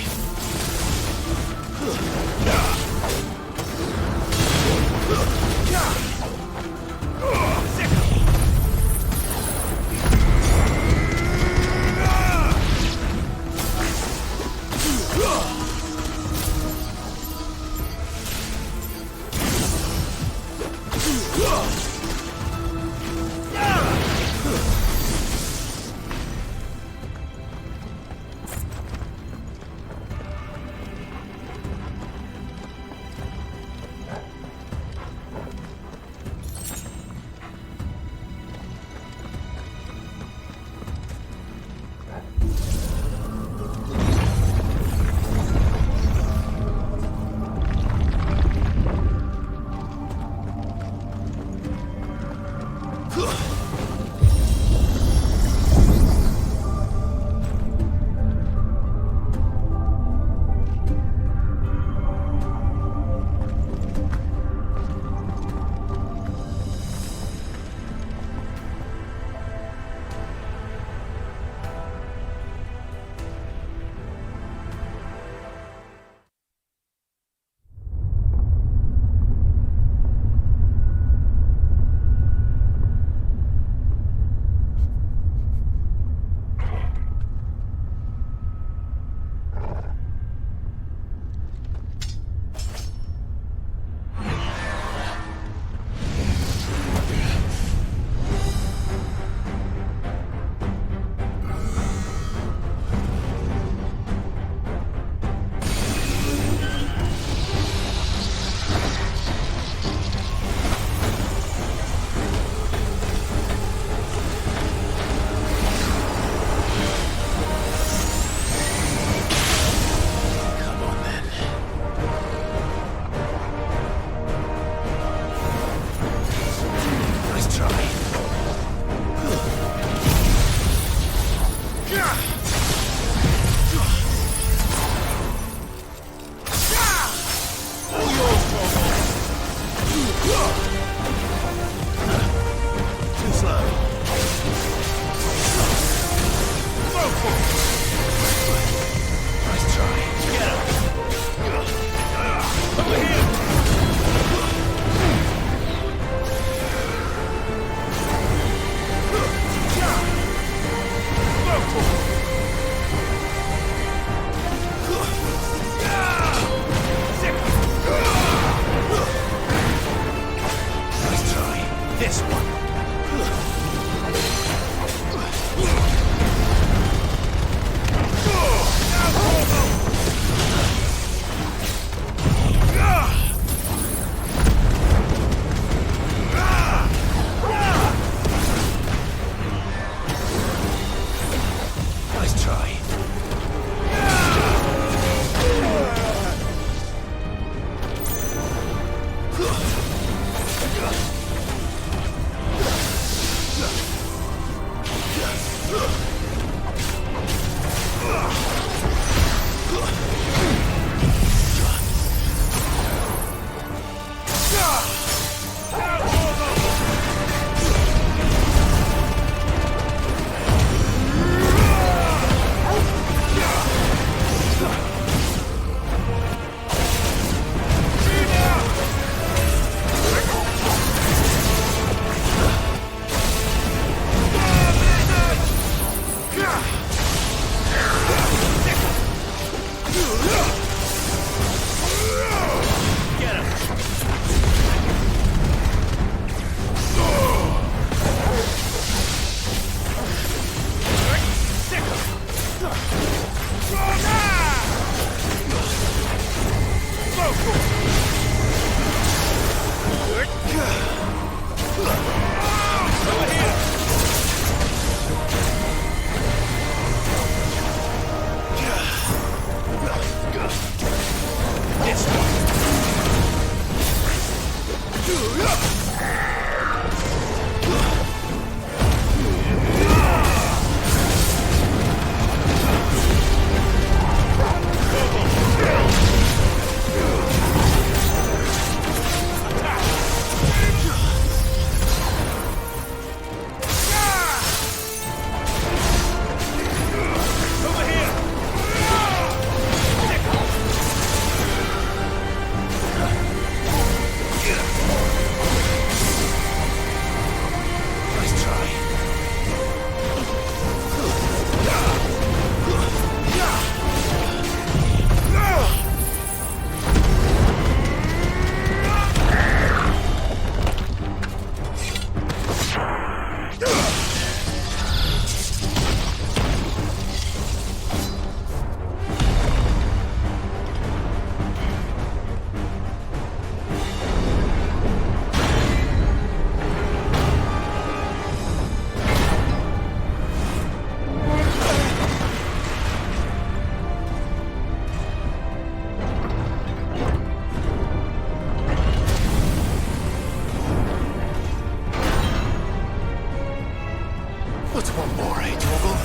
What's one more, eh, Torgal?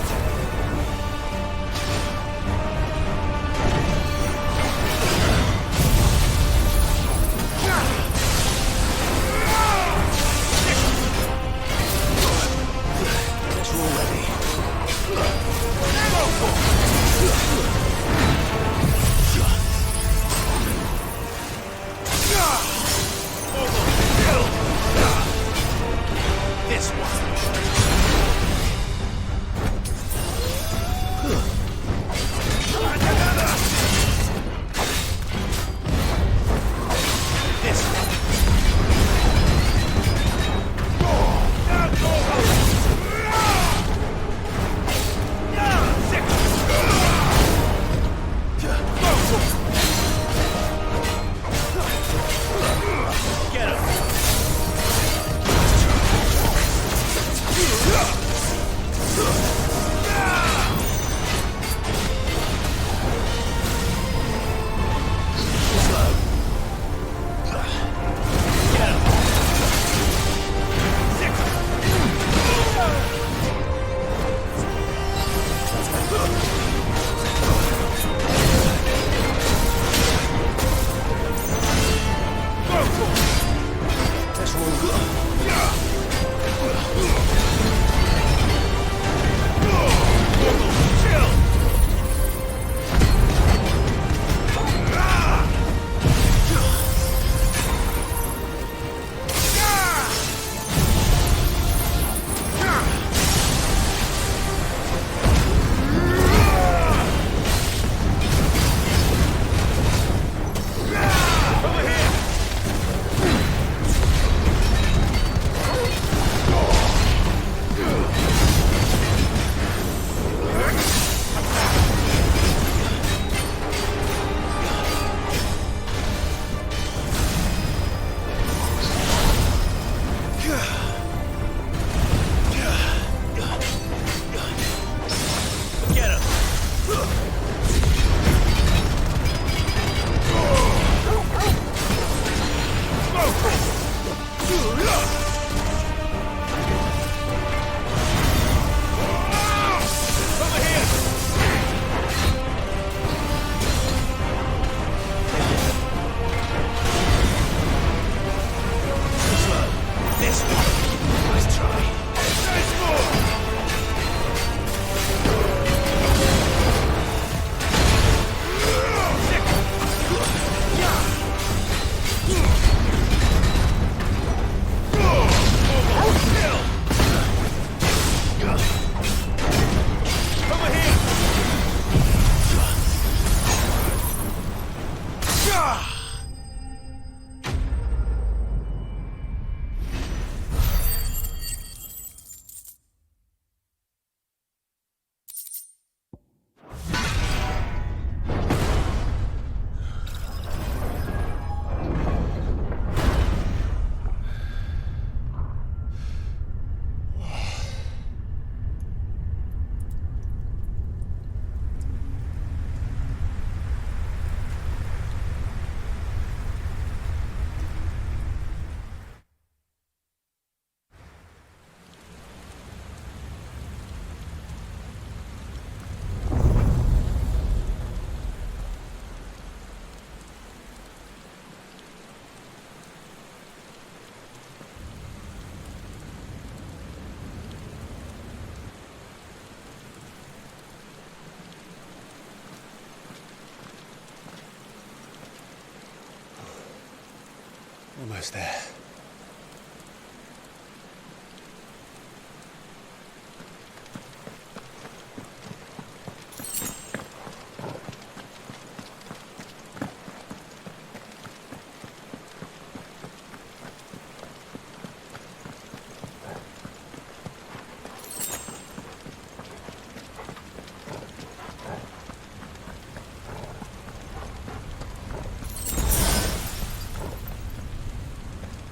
This one. Almost there.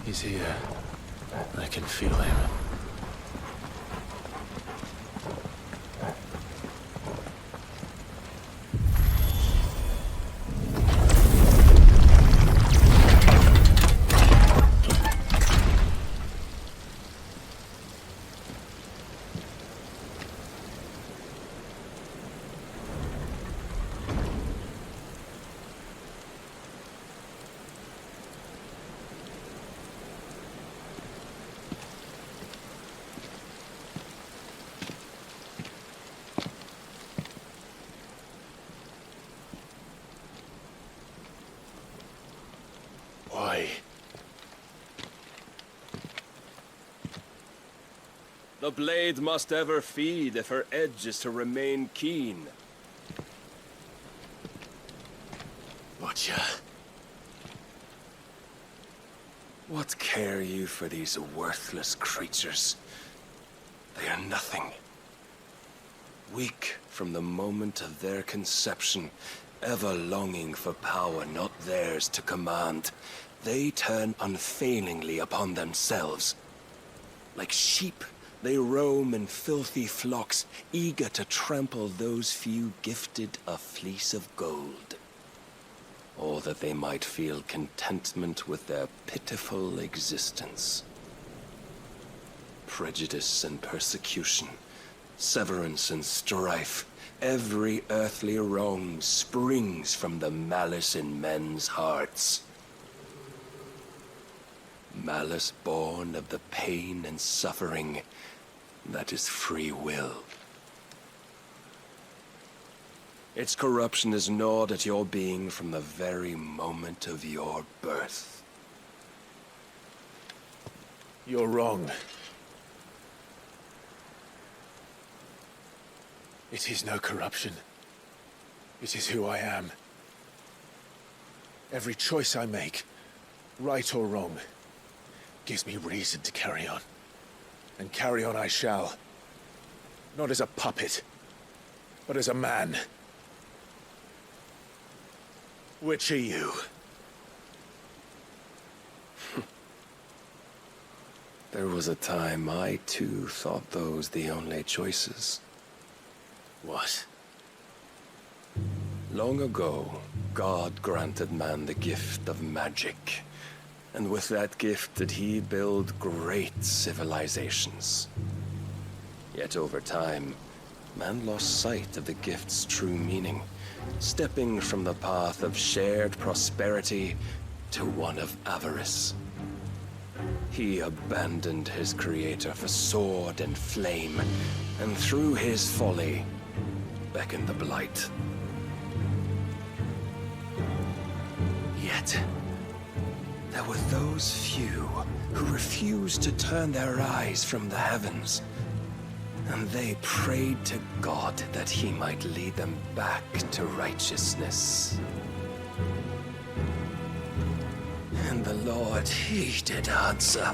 He's here. I can feel him. The blade must ever feed if her edge is to remain keen. Butcher. What care you for these worthless creatures? They are nothing. Weak from the moment of their conception, ever longing for power not theirs to command, they turn unfailingly upon themselves. Like sheep, they roam in filthy flocks, eager to trample those few gifted a fleece of gold. Or that they might feel contentment with their pitiful existence. Prejudice and persecution, severance and strife, every earthly wrong springs from the malice in men's hearts. Malice born of the pain and suffering that is free will. Its corruption is gnawed at your being from the very moment of your birth. You're wrong. It is no corruption. It is who I am. Every choice I make, right or wrong, gives me reason to carry on. And carry on I shall. Not as a puppet, but as a man. Which are you? There was a time I too thought those the only choices. What? Long ago, God granted man the gift of magic. And with that gift did he build great civilizations. Yet over time, man lost sight of the gift's true meaning, stepping from the path of shared prosperity to one of avarice. He abandoned his creator for sword and flame, and through his folly, beckoned the blight. Yet, there were those few who refused to turn their eyes from the heavens, and they prayed to God that he might lead them back to righteousness. And the Lord, he did answer.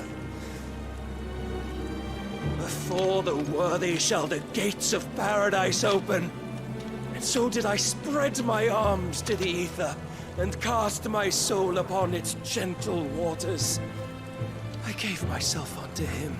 Before the worthy shall the gates of paradise open. And so did I spread my arms to the ether, and cast my soul upon its gentle waters. I gave myself unto him.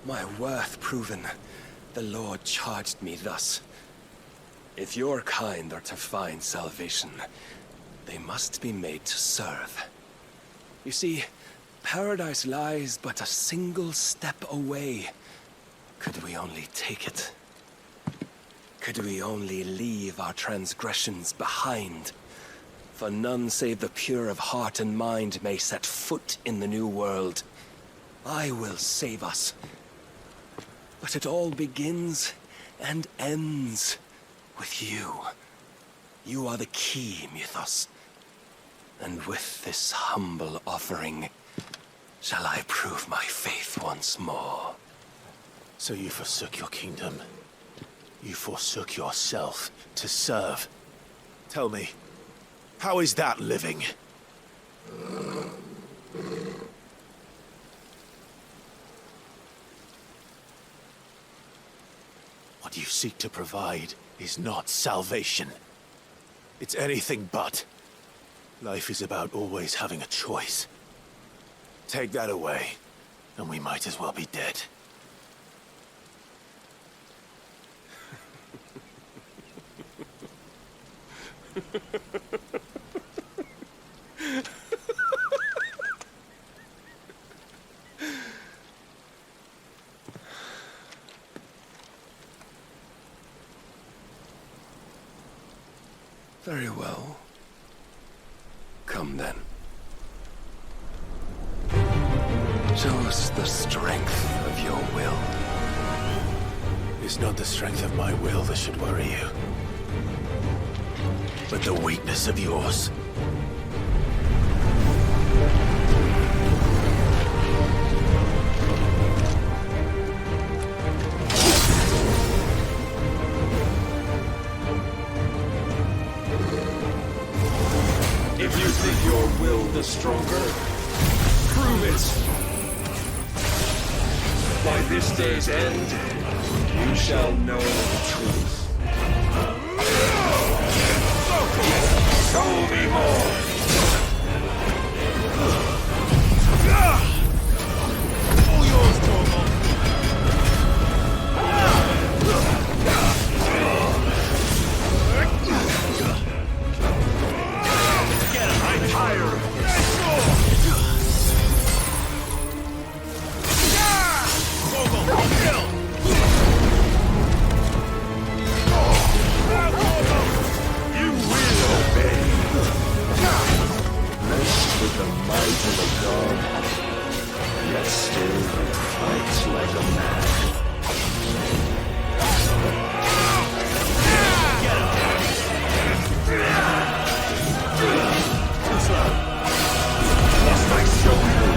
My worth proven, the Lord charged me thus. If your kind are to find salvation, they must be made to serve. You see, paradise lies but a single step away. Could we only take it? Could we only leave our transgressions behind? For none save the pure of heart and mind may set foot in the new world. I will save us. But it all begins and ends with you. You are the key, Mythos. And with this humble offering, shall I prove my faith once more. So you forsook your kingdom. You forsook yourself to serve. Tell me, how is that living? What you seek to provide is not salvation. It's anything but. Life is about always having a choice. Take that away, and we might as well be dead. Very well. Come then. Show us the strength of your will. It's not the strength of my will that should worry you, but the weakness of yours. If you think your will the stronger, prove it. By this day's end, you shall know the truth. Show me more! All yours, Torgal. Get him! I'm tired of this. You will obey. Blessed with the might of a god, yet still fights like a man. Must I show you?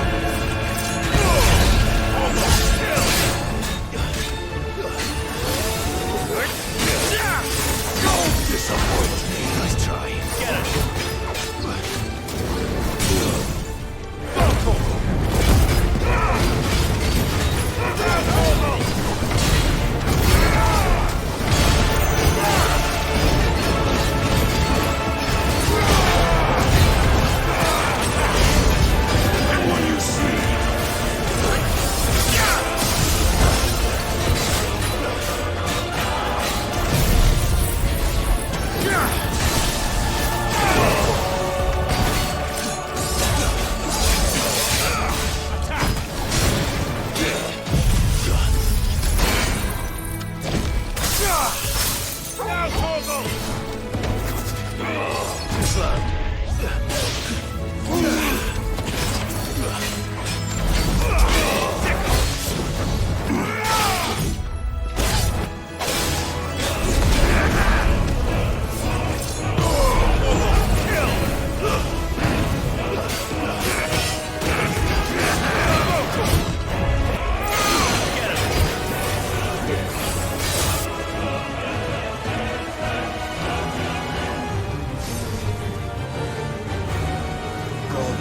Don't disappoint me. Nice try. Get it. And what you see?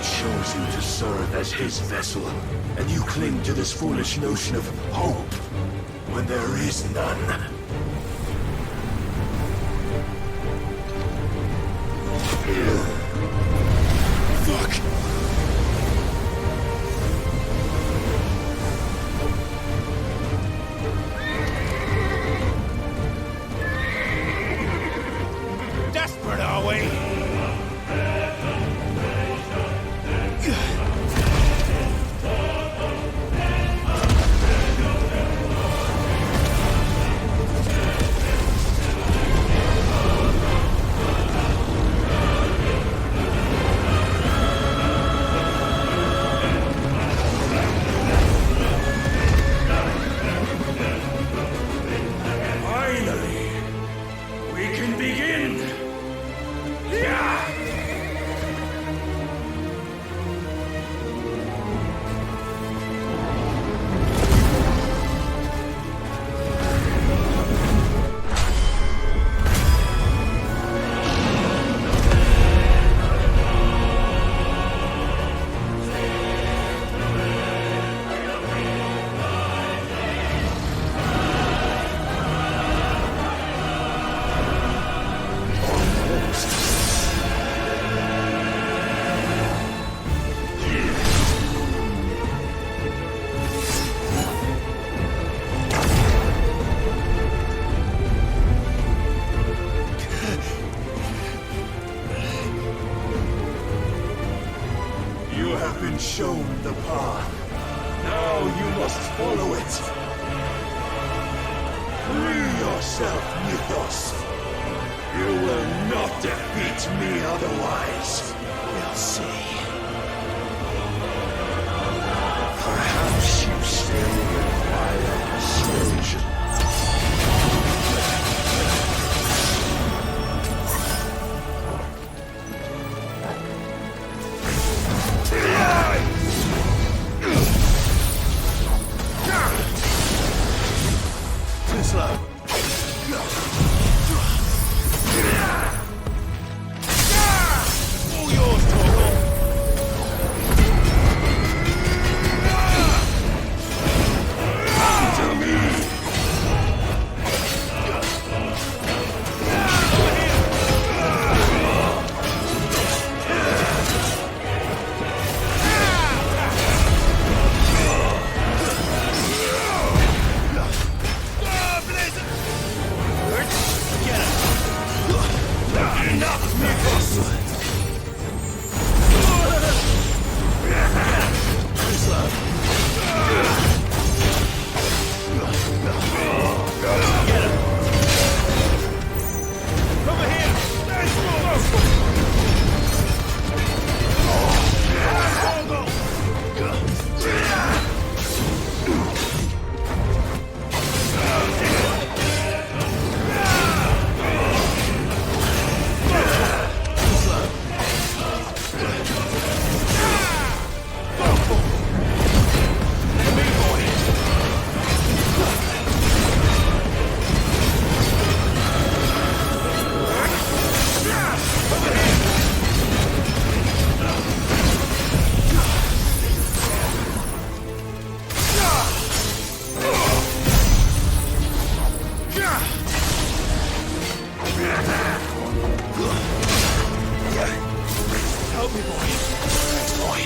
Chose you to serve as his vessel, and you cling to this foolish notion of hope when there is none. Fuck! Desperate, are we? Finally, we can begin. Yeah! You have been shown the path. Now you must follow it. Free yourself, Mythos. You will not defeat me otherwise. We'll see. Perhaps you still require persuasion. Too slow. All yours, Torgal. To me! Help me, boy. Thanks, boy.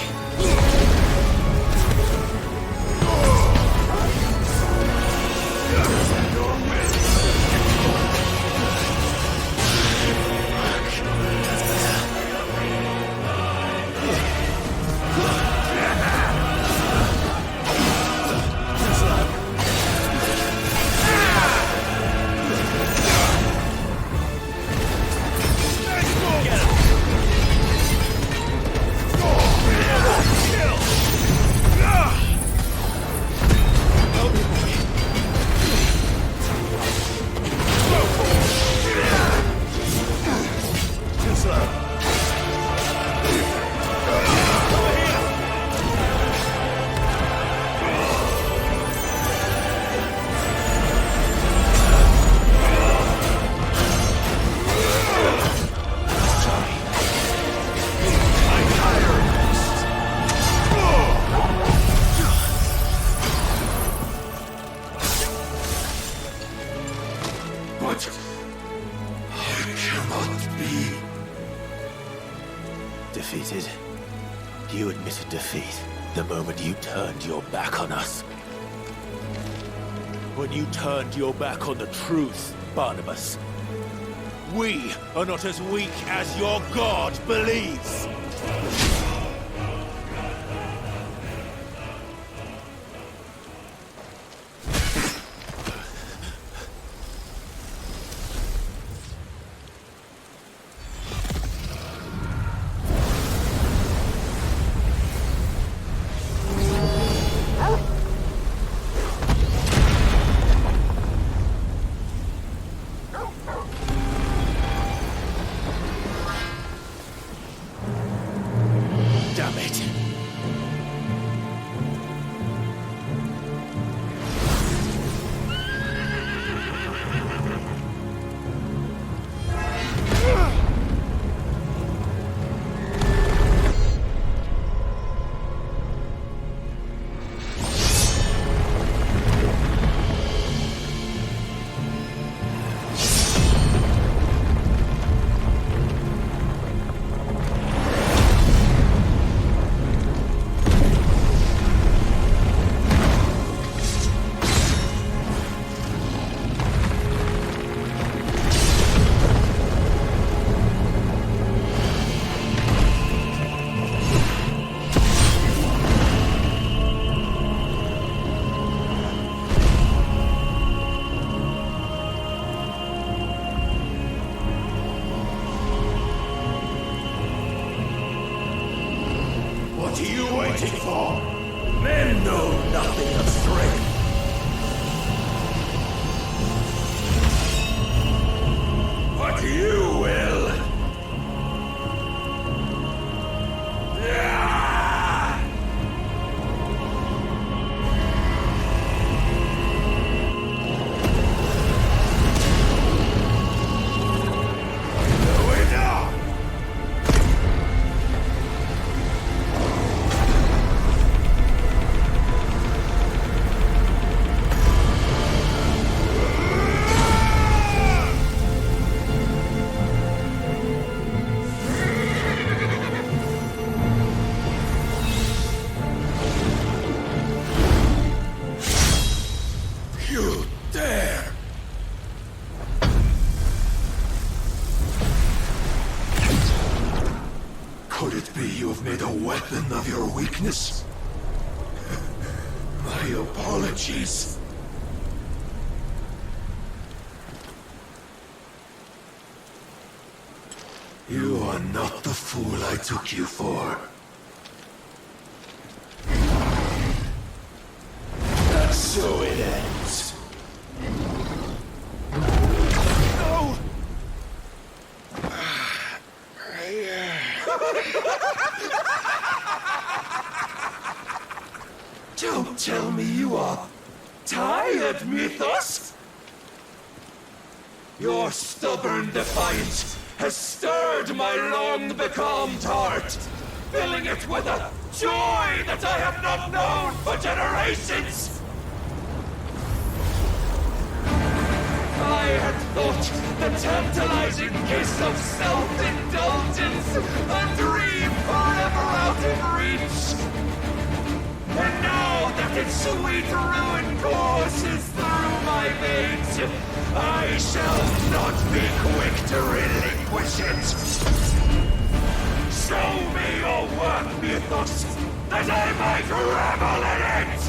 Defeated? You admitted defeat the moment you turned your back on us. When you turned your back on the truth, Barnabas. We are not as weak as your god believes! a weapon of your weakness? My apologies. You are not the fool I took you for. And so it ends. No! Don't tell me you are tired, Mythos! Your stubborn defiance has stirred my long-becalmed heart, filling it with a joy that I have not known for generations! I had thought the tantalizing kiss of self-indulgence a dream forever out of reach. And now that its sweet ruin courses through my veins, I shall not be quick to relinquish it. Show me your work, Mythos, that I might revel in it!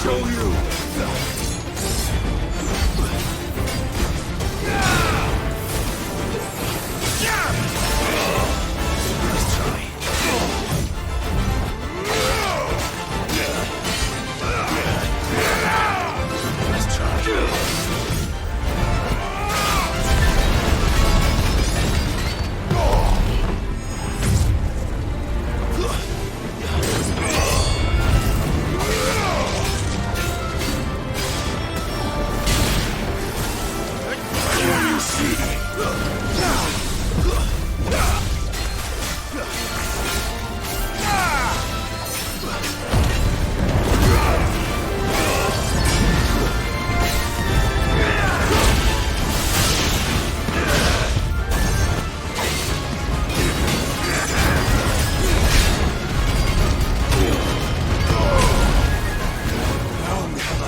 Show you!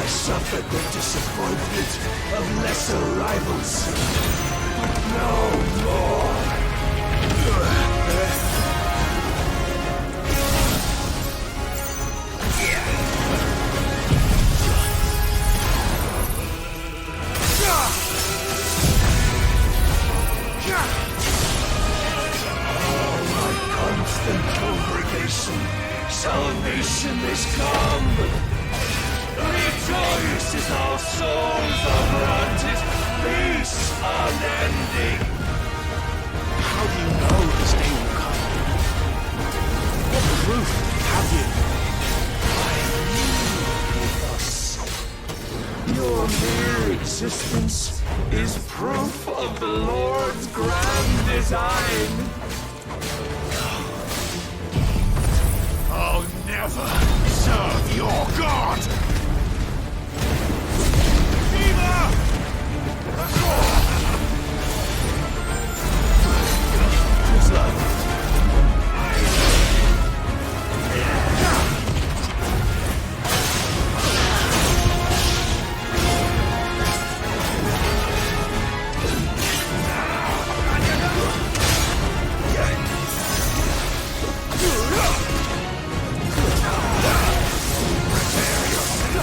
Suffered the disappointment of lesser rivals. No more. My constant congregation, salvation is come. Rejoice as our souls are granted peace unending. How do you know this day will come? What proof have you? I knew your mere existence is proof of the Lord's grand design. I'll never serve your god! Who's left? Prepare yourself!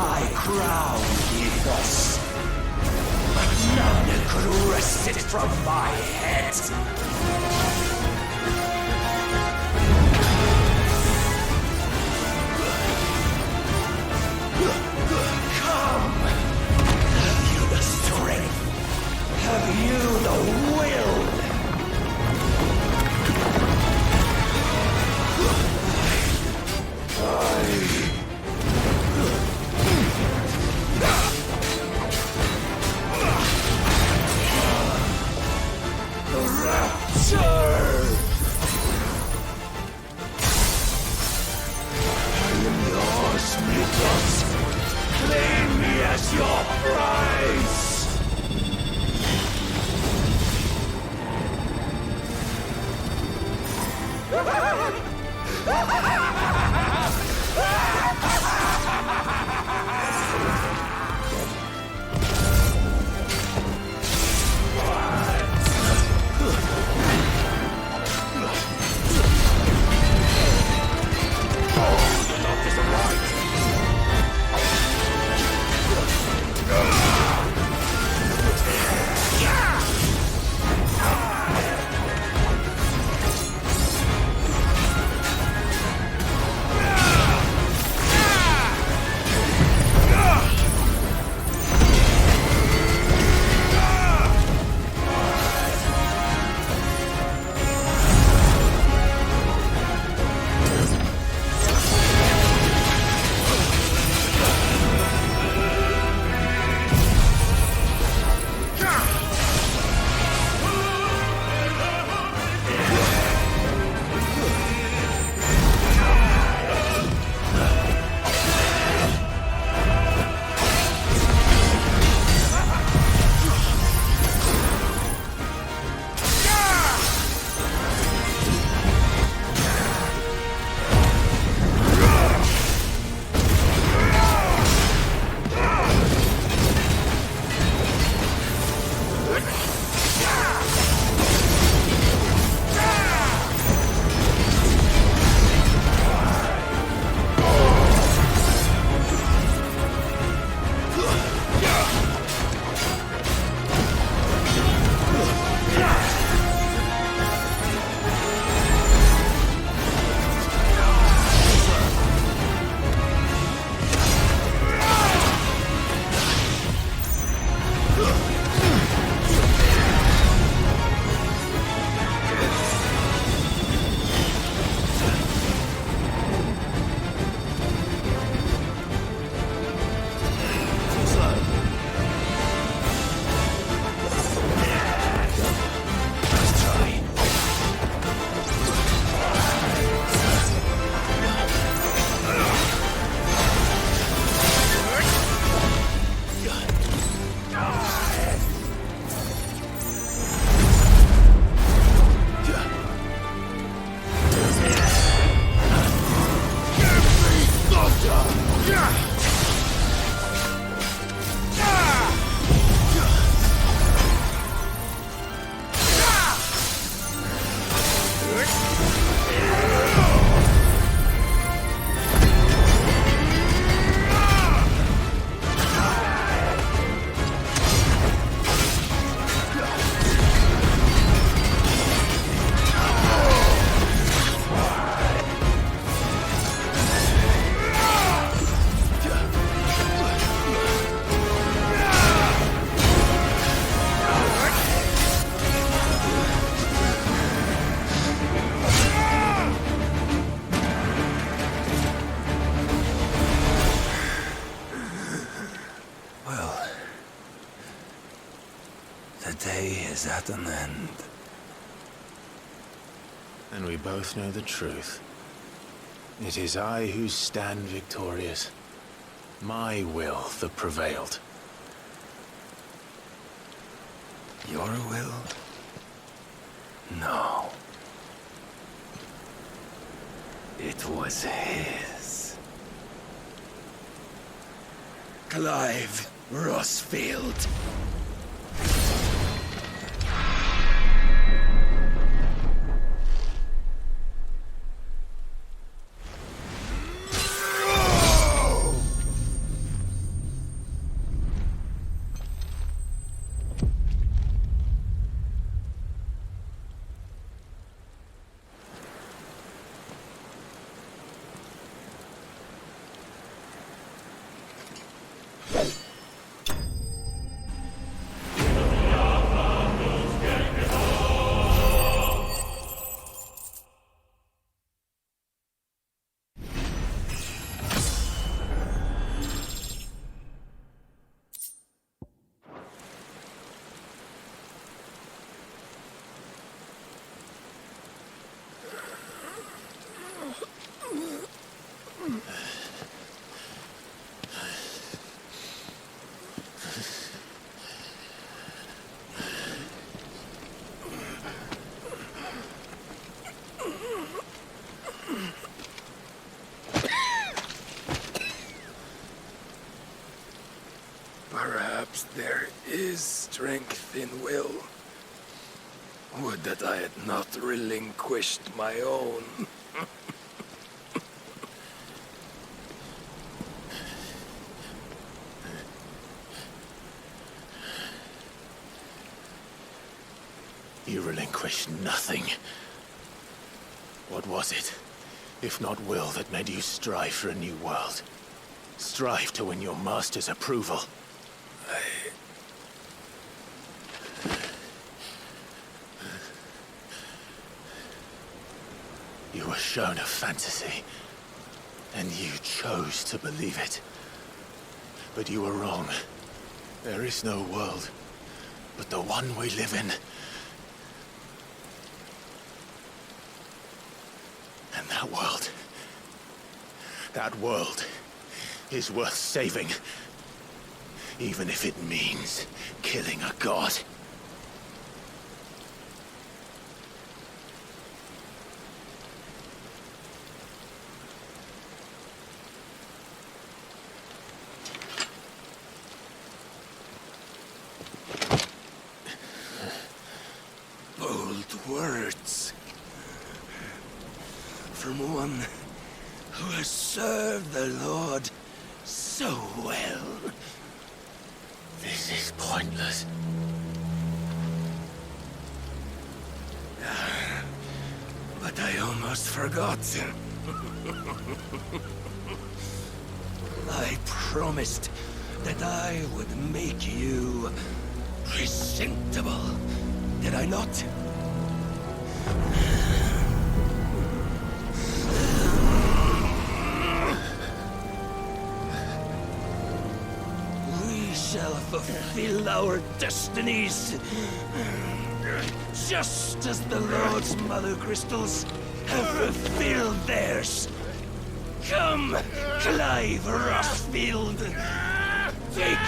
thy crown, Ethos, but none could wrest it from my head. Come! Have you the strength? Have you the will? Claim me as your prize! is at an end. And we both know the truth. It is I who stand victorious. My will that prevailed. Your will? No. It was his. Clive Rossfield. Perhaps there is strength in will. Would that I had not relinquished my own. You relinquished nothing. What was it, if not will, that made you strive for a new world? Strive to win your master's approval? You were shown a fantasy, and you chose to believe it. But you were wrong. There is no world but the one we live in. And that world is worth saving, even if it means killing a god. Bold words. From one who has served the Lord so well. This is pointless. But I almost forgot. I promised that I would make you presentable. Did I not? We shall fulfill our destinies, just as the Lord's Mother Crystals have fulfilled theirs. Come, Clive Rossfield. Take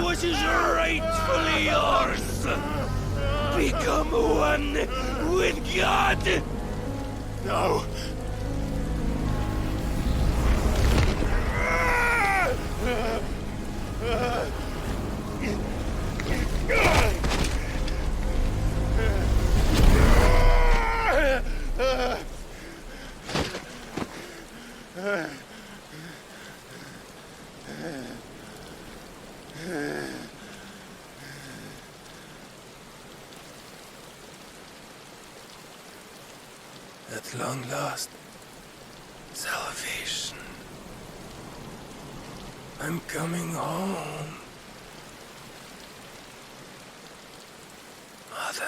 what is rightfully yours. Become one with God. No. At long last, salvation. I'm coming home. Mother.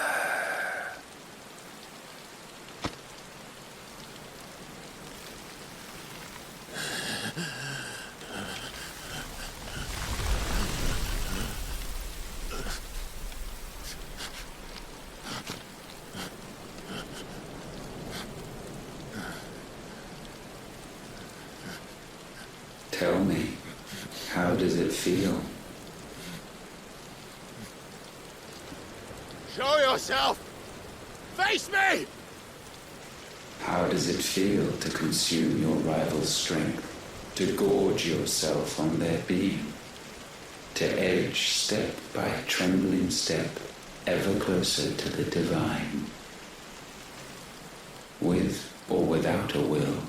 Tell me, how does it feel? Show yourself! Face me! How does it feel to consume your rival's strength, to gorge yourself on their beam, to edge step by trembling step ever closer to the divine? With or without a will,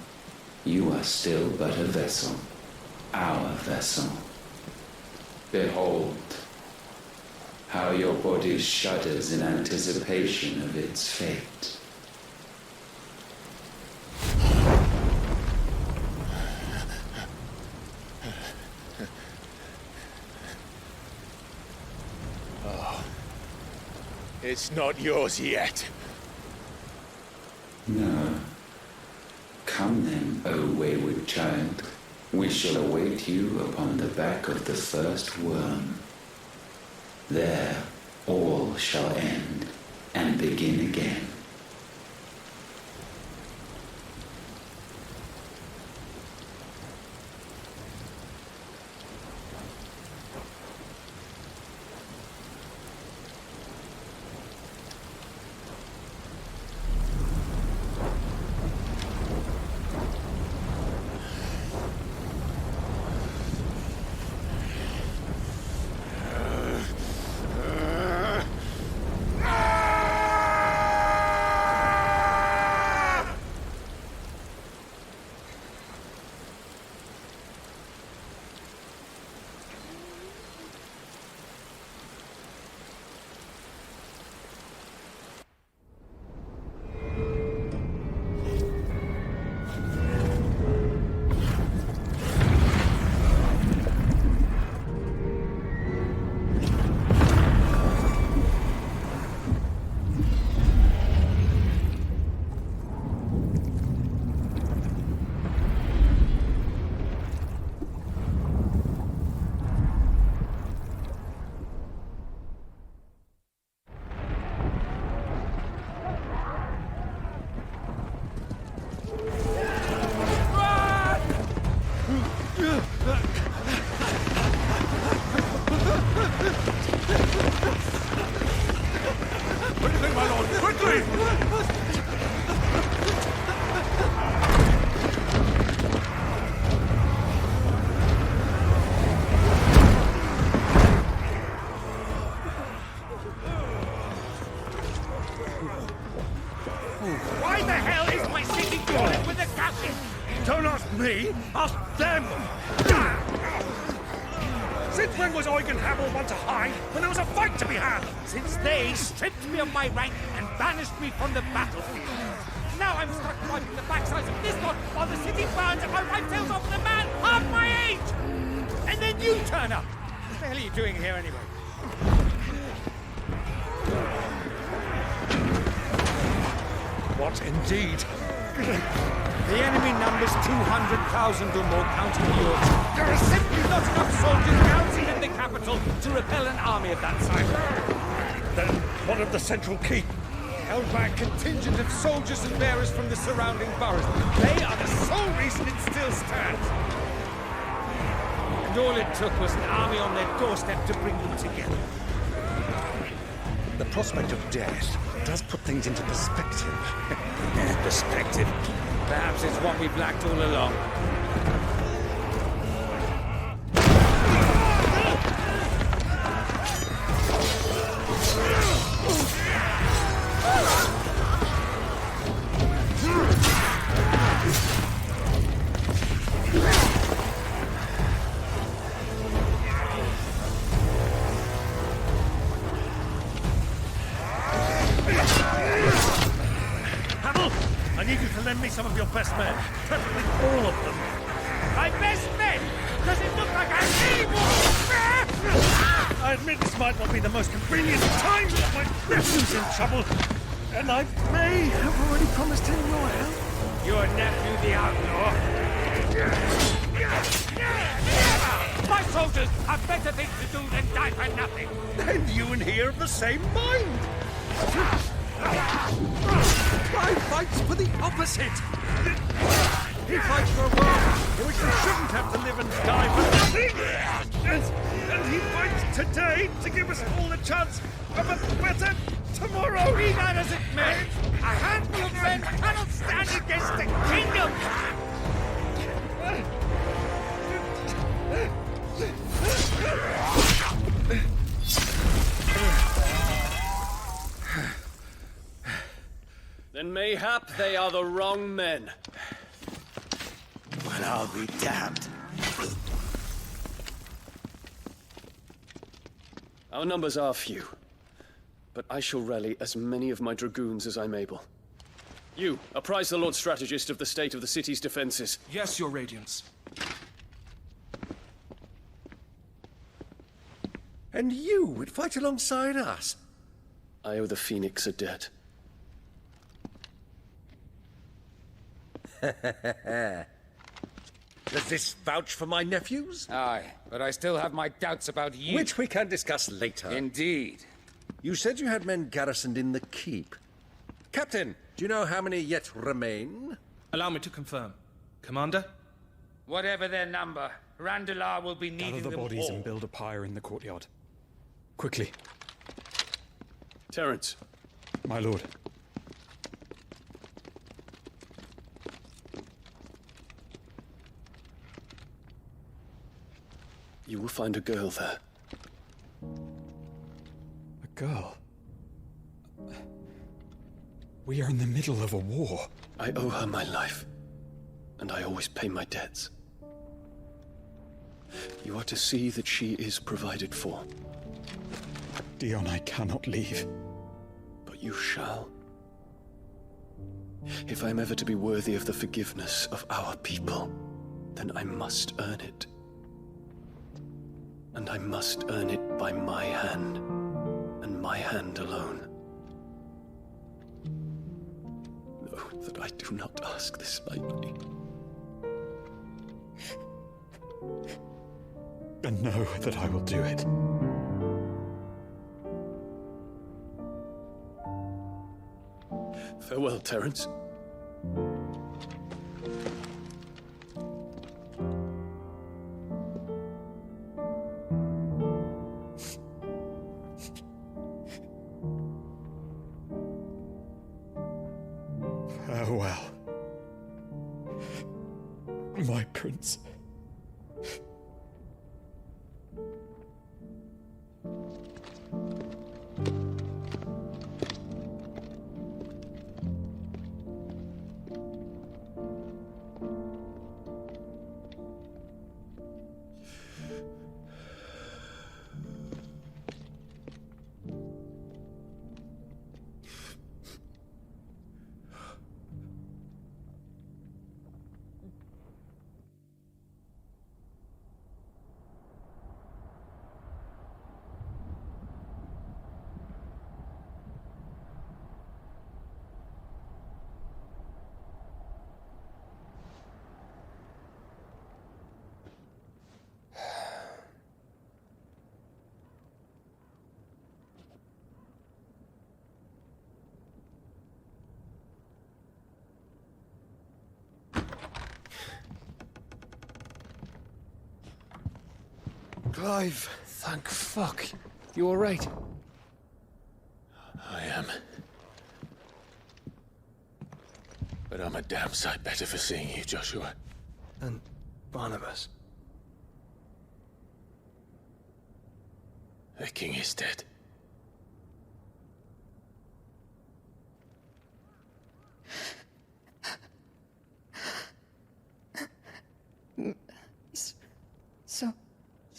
you are still but a vessel, our vessel. Behold, how your body shudders in anticipation of its fate. Oh, it's not yours yet. No. Come then, O wayward child. We shall await you upon the back of the first worm. There, all shall end and begin again. Them! Since when was Eugen Hamel one to hide when there was a fight to be had? Since they stripped me of my rank and banished me from the battlefield. Now I'm stuck wiping the backsides of this lot while the city burns and my wife tells off the man half my age! And then you turn up! What the hell are you doing here anyway? What indeed? The enemy numbers 200,000 or more counting yours. There are simply not enough soldiers garrisoned in the capital to repel an army of that size. Then what of the central keep? Held by a contingent of soldiers and bearers from the surrounding boroughs. They are the sole reason it still stands. And all it took was an army on their doorstep to bring them together. The prospect of death does put things into perspective. Perspective. Perhaps it's what we've lacked all along. I need you to lend me some of your best men, preferably all of them. My best men? Does it look like I really want? I admit this might not be the most convenient time, but my nephew's in trouble, and I may have already promised him your help. Your nephew, the outlaw? Never! My soldiers have better things to do than die for nothing. And you and he are of the same mind. Clive fights for the opposite. He fights for a world in which we shouldn't have to live and die for nothing. And he fights today to give us all a chance of a better tomorrow. Be that as it may, a handful of men cannot stand against the kingdom. Then mayhap they are the wrong men. Well, I'll be damned. Our numbers are few, but I shall rally as many of my dragoons as I'm able. You, apprise the Lord Strategist of the state of the city's defenses. Yes, Your Radiance. And you would fight alongside us? I owe the Phoenix a debt. Does this vouch for my nephews? Aye, but I still have my doubts about you. Which we can discuss later. Indeed. You said you had men garrisoned in the keep. Captain, do you know how many yet remain? Allow me to confirm. Commander? Whatever their number, Randalar will be needing Gather the them bodies all. and build a pyre in the courtyard. Quickly. Terence. My lord. You will find a girl there. A girl? We are in the middle of a war. I owe her my life, and I always pay my debts. You are to see that she is provided for. Dion, I cannot leave. But you shall. If I am ever to be worthy of the forgiveness of our people, then I must earn it. And I must earn it by my hand, and my hand alone. Know that I do not ask this lightly. And know that I will do it. Farewell, Terence. Farewell, my prince. Clive! Thank fuck. You alright? I am. But I'm a damn sight better for seeing you, Joshua. And Barnabas. The king is dead.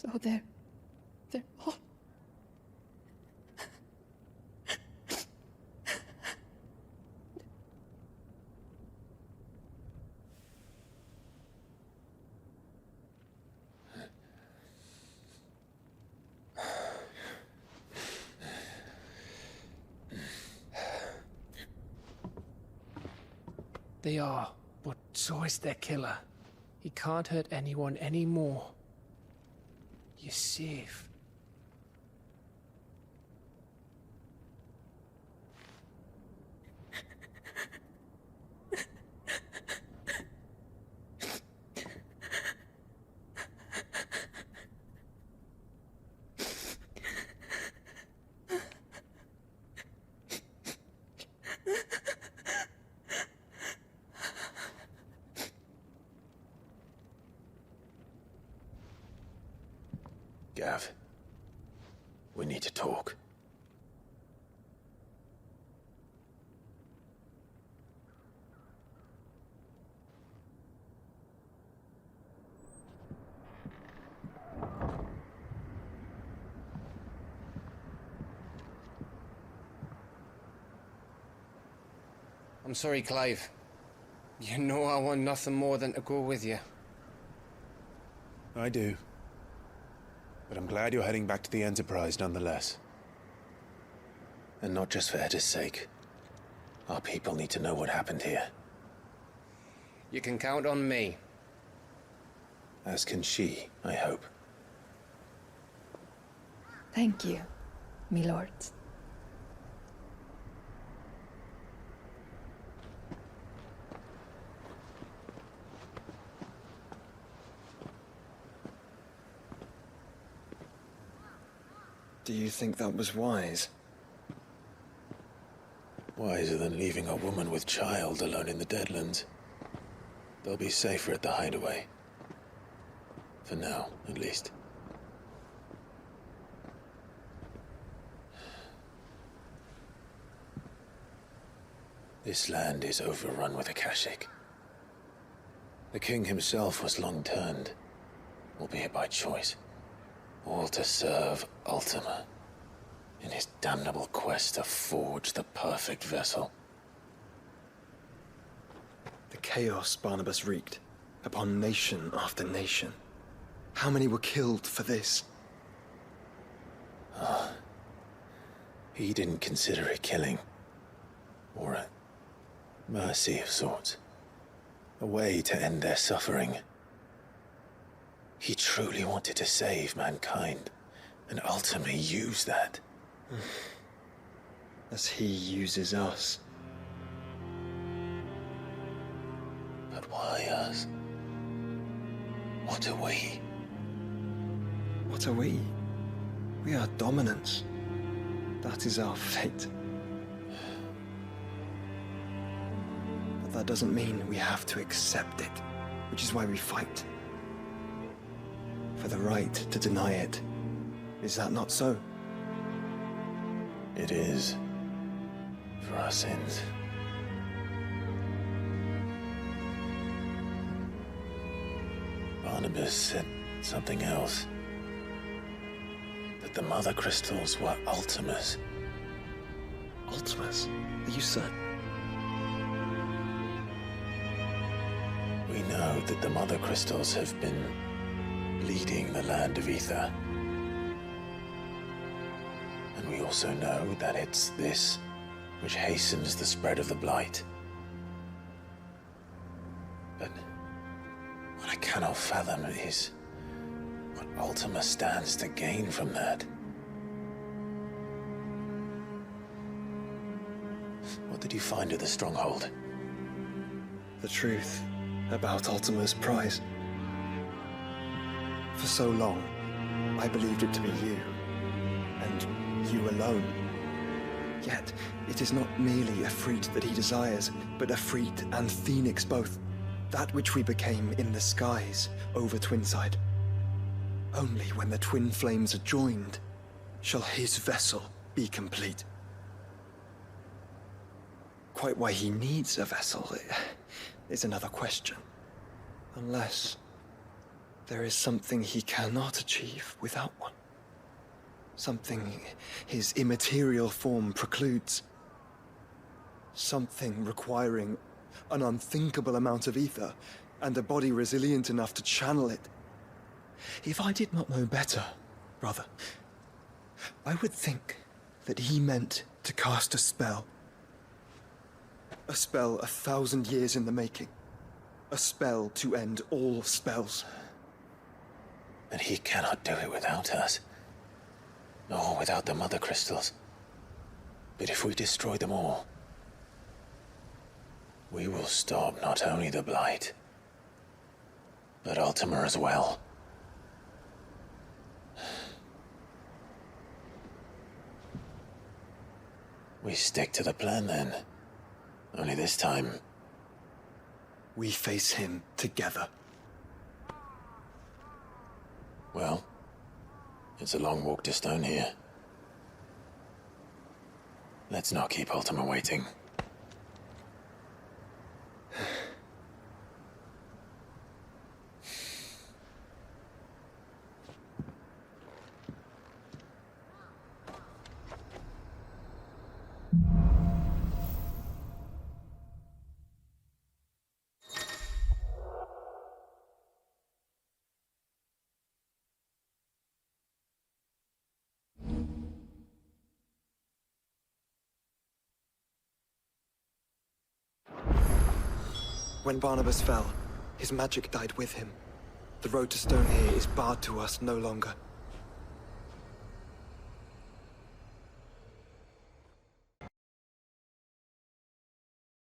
So they're all... They are, but so is their killer. He can't hurt anyone anymore. You're safe. Gav, we need to talk. I'm sorry, Clive. You know I want nothing more than to go with you. I do. But I'm glad you're heading back to the Enterprise nonetheless. And not just for Edda's sake. Our people need to know what happened here. You can count on me. As can she, I hope. Thank you, my lords. Do you think that was wise? Wiser than leaving a woman with child alone in the Deadlands. They'll be safer at the hideaway. For now, at least. This land is overrun with Akashic. The king himself was long turned, albeit by choice. All to serve Ultima, in his damnable quest to forge the perfect vessel. The chaos Barnabas wreaked upon nation after nation. How many were killed for this? He didn't consider it killing. Or a mercy of sorts. A way to end their suffering. He truly wanted to save mankind, and ultimately used that. As he uses us. But why us? What are we? What are we? We are dominance. That is our fate. But that doesn't mean we have to accept it, which is why we fight. For the right to deny it. Is that not so? It is. For our sins. Barnabas said something else. That the Mother Crystals were Ultimas. Ultimas? Are you certain? We know that the Mother Crystals have been leading the land of Ether. And we also know that it's this which hastens the spread of the Blight. But what I cannot fathom is what Ultima stands to gain from that. What did you find at the Stronghold? The truth about Ultima's prize. For so long, I believed it to be you, and you alone. Yet, it is not merely Efreet that he desires, but Efreet and Phoenix both. That which we became in the skies over Twinside. Only when the twin flames are joined shall his vessel be complete. Quite why he needs a vessel is another question. Unless there is something he cannot achieve without one. Something his immaterial form precludes. Something requiring an unthinkable amount of ether and a body resilient enough to channel it. If I did not know better, brother, I would think that he meant to cast a spell. A spell 1,000 years in the making. A spell to end all spells. But he cannot do it without us. Nor without the Mother Crystals. But if we destroy them all, we will stop not only the Blight, but Ultima as well. We stick to the plan then. Only this time, we face him together. Well, it's a long walk to Stone here. Let's not keep Ultima waiting. When Barnabas fell, his magic died with him. The road to Stone here is barred to us no longer.